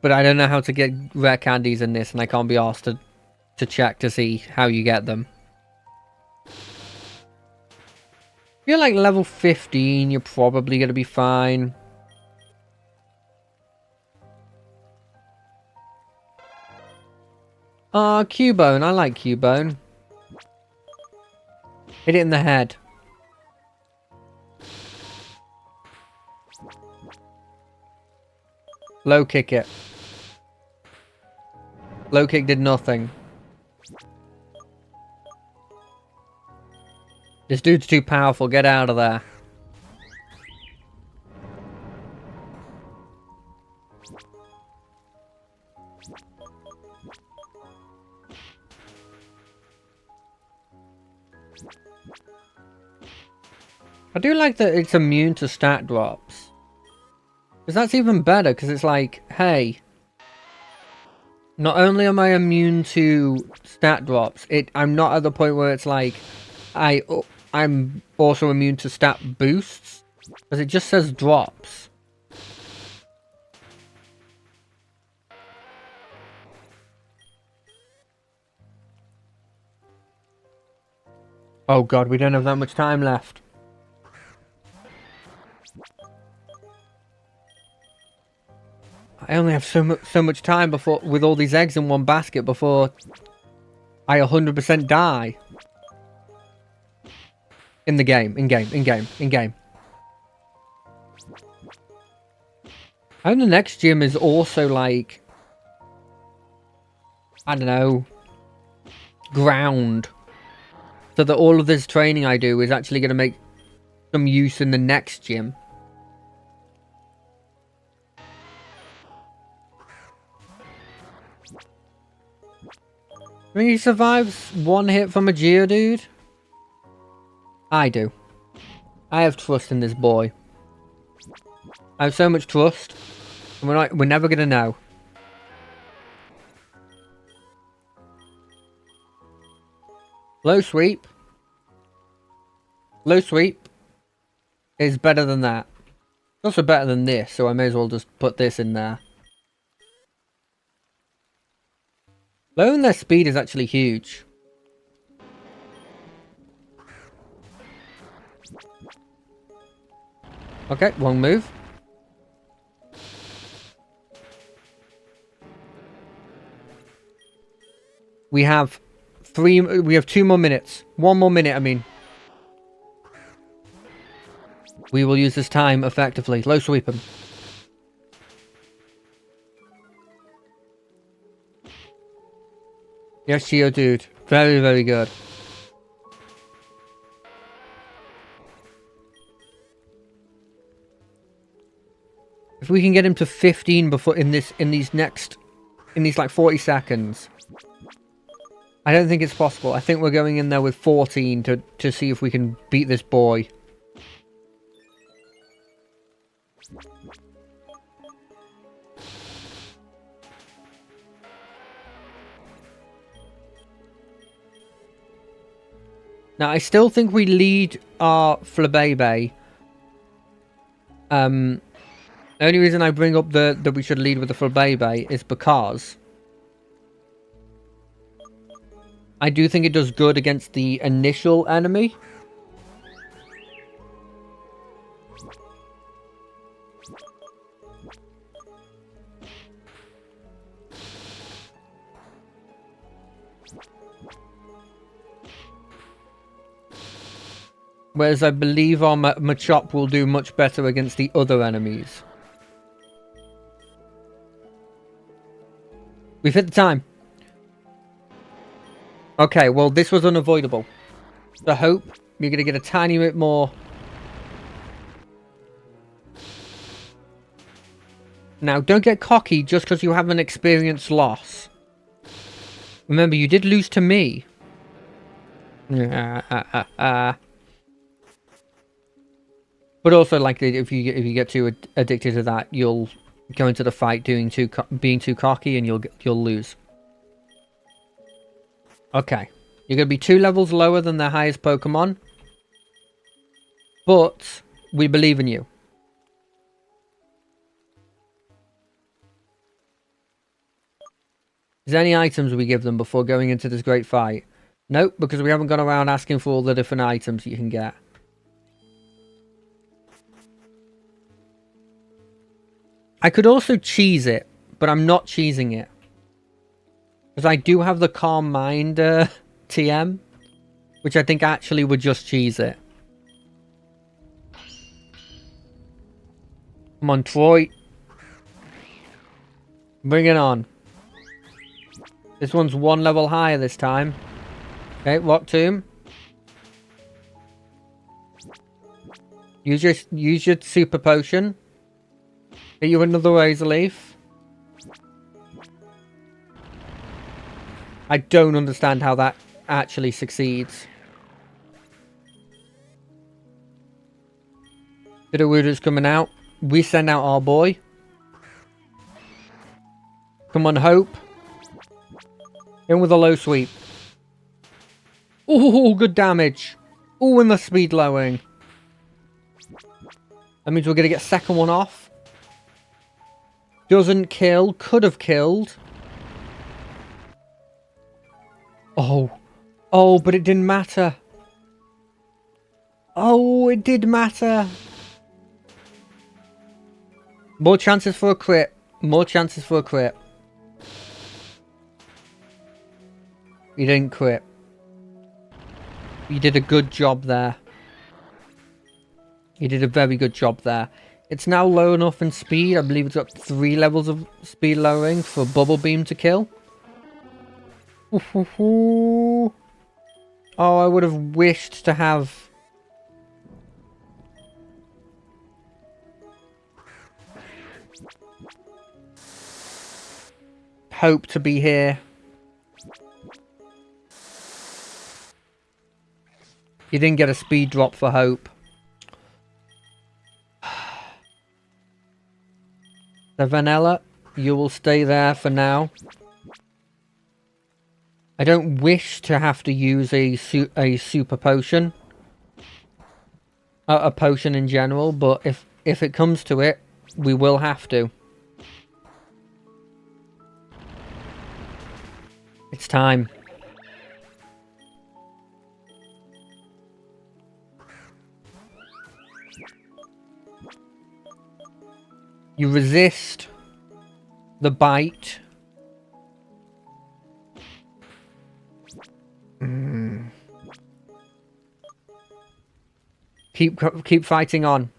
But I don't know how to get rare candies in this, and I can't be asked to check to see how you get them. If you're like level 15, you're probably going to be fine. Cubone. I like Cubone. Hit it in the head. Low kick it. Low kick did nothing. This dude's too powerful. Get out of there. I do like that it's immune to stat drops. Because that's even better, because it's like, hey, not only am I immune to stat drops, I'm not at the point where it's like, I'm also immune to stat boosts. Because it just says drops. Oh god, we don't have that much time left. I only have so much time before with all these eggs in one basket before I 100% die. In the game, in game. I hope the next gym is also like, I don't know, ground. So that all of this training I do is actually going to make some use in the next gym. I mean, he survives one hit from a Geodude? I do. I have trust in this boy. I have so much trust. And we're never gonna know. Low sweep. Low sweep is better than that. It's also better than this, so I may as well just put this in there. Lowering their speed is actually huge. Okay, wrong move. We have 2 more minutes. 1 more minute, I mean. We will use this time effectively. Low sweep him. Yes, Geodude. Very, very good. If we can get him to 15 before in these like 40 seconds. I don't think it's possible. I think we're going in there with 14 to see if we can beat this boy. Now, I still think we lead our Flabébé. The only reason I bring up that we should lead with the Flabébé is because I do think it does good against the initial enemy. Whereas I believe our Machop will do much better against the other enemies. We've hit the time. Okay, well, this was unavoidable. So I hope you're going to get a tiny bit more. Now, don't get cocky just because you have an experience loss. Remember, you did lose to me. But also, like, if you get too addicted to that, you'll go into the fight being too cocky, and you'll lose. Okay, you're gonna be 2 levels lower than the highest Pokemon, but we believe in you. Is there any items we give them before going into this great fight? Nope, because we haven't gone around asking for all the different items you can get. I could also cheese it, but I'm not cheesing it. Because I do have the Calm Mind TM, which I think actually would just cheese it. Come on, Troy. Bring it on. This one's 1 level higher this time. Okay, Rock Tomb. Use your Super Potion. Get you another Razor Leaf. I don't understand how that actually succeeds. Bidawooda's coming out. We send out our boy. Come on, Hope. In with a low sweep. Ooh, good damage. Ooh, and the speed lowering. That means we're going to get second one off. Doesn't kill. Could have killed. Oh. Oh, but it didn't matter. Oh, it did matter. More chances for a crit. More chances for a crit. You didn't crit. You did a good job there. You did a very good job there. It's now low enough in speed. I believe it's got 3 levels of speed lowering for Bubble Beam to kill. Oh, I would have wished to have... Hope to be here. You didn't get a speed drop for Hope. The Vanilla, you will stay there for now. I don't wish to have to use a super potion. A potion in general, but if it comes to it, we will have to. It's time. You resist the bite. Keep fighting on.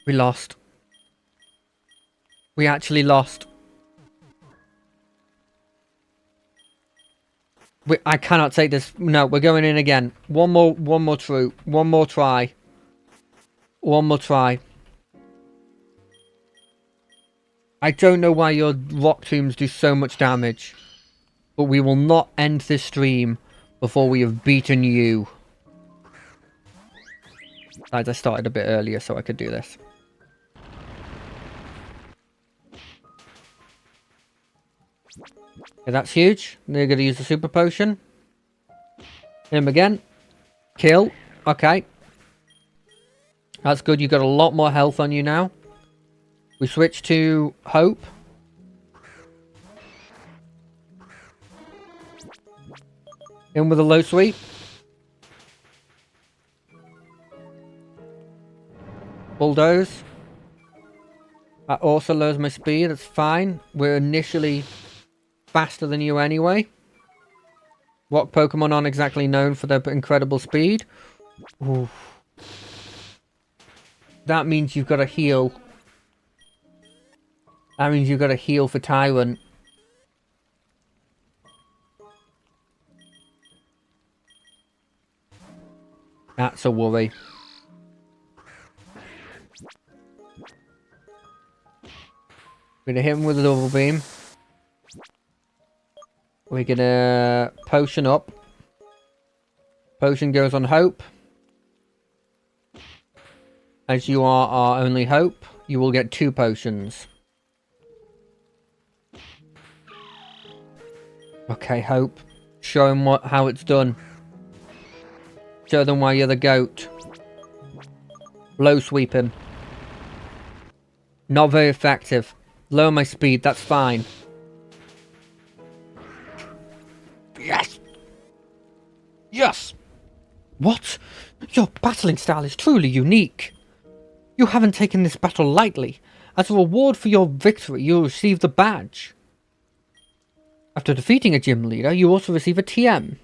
We lost. We actually lost. I cannot take this. No, we're going in again. One more troop. One more try. One more try. I don't know why your Rock Tombs do so much damage. But we will not end this stream before we have beaten you. Guys, I started a bit earlier so I could do this. Okay, that's huge. They're going to use the super potion. Hit him again. Kill. Okay. That's good. You've got a lot more health on you now. We switch to Hope. In with a low sweep. Bulldoze. That also lowers my speed. That's fine. We're initially faster than you anyway. What Pokemon aren't exactly known for their incredible speed? Oof. That means you've got to heal. That means you've got to heal for Tyrant. That's a worry. Gonna hit him with a double beam. We're gonna potion up. Potion goes on hope. As you are our only hope, you will get 2 potions. Okay, hope. Show him how it's done. Show them why you're the goat. Low sweep him. Not very effective. Lower my speed, that's fine. Yes! Yes! What? Your battling style is truly unique. You haven't taken this battle lightly. As a reward for your victory, you'll receive the badge. After defeating a gym leader, you also receive a TM.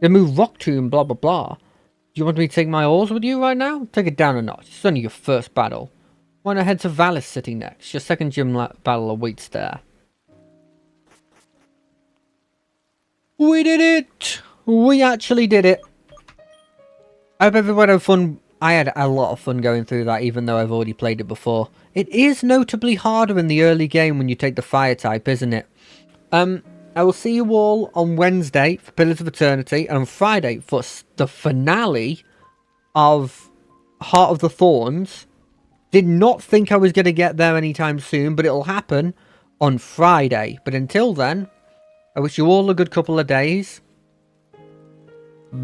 You move Rock Tomb, blah blah blah. Do you want me to take my ores with you right now? Take it down a notch. It's only your first battle. Why not head to Valis City next? Your second gym battle awaits there. We did it! We actually did it! I hope everyone had fun. I had a lot of fun going through that, even though I've already played it before. It is notably harder in the early game when you take the fire type, isn't it? I will see you all on Wednesday for Pillars of Eternity, and on Friday for the finale of Heart of the Thorns. Did not think I was going to get there anytime soon, but it'll happen on Friday. But until then, I wish you all a good couple of days.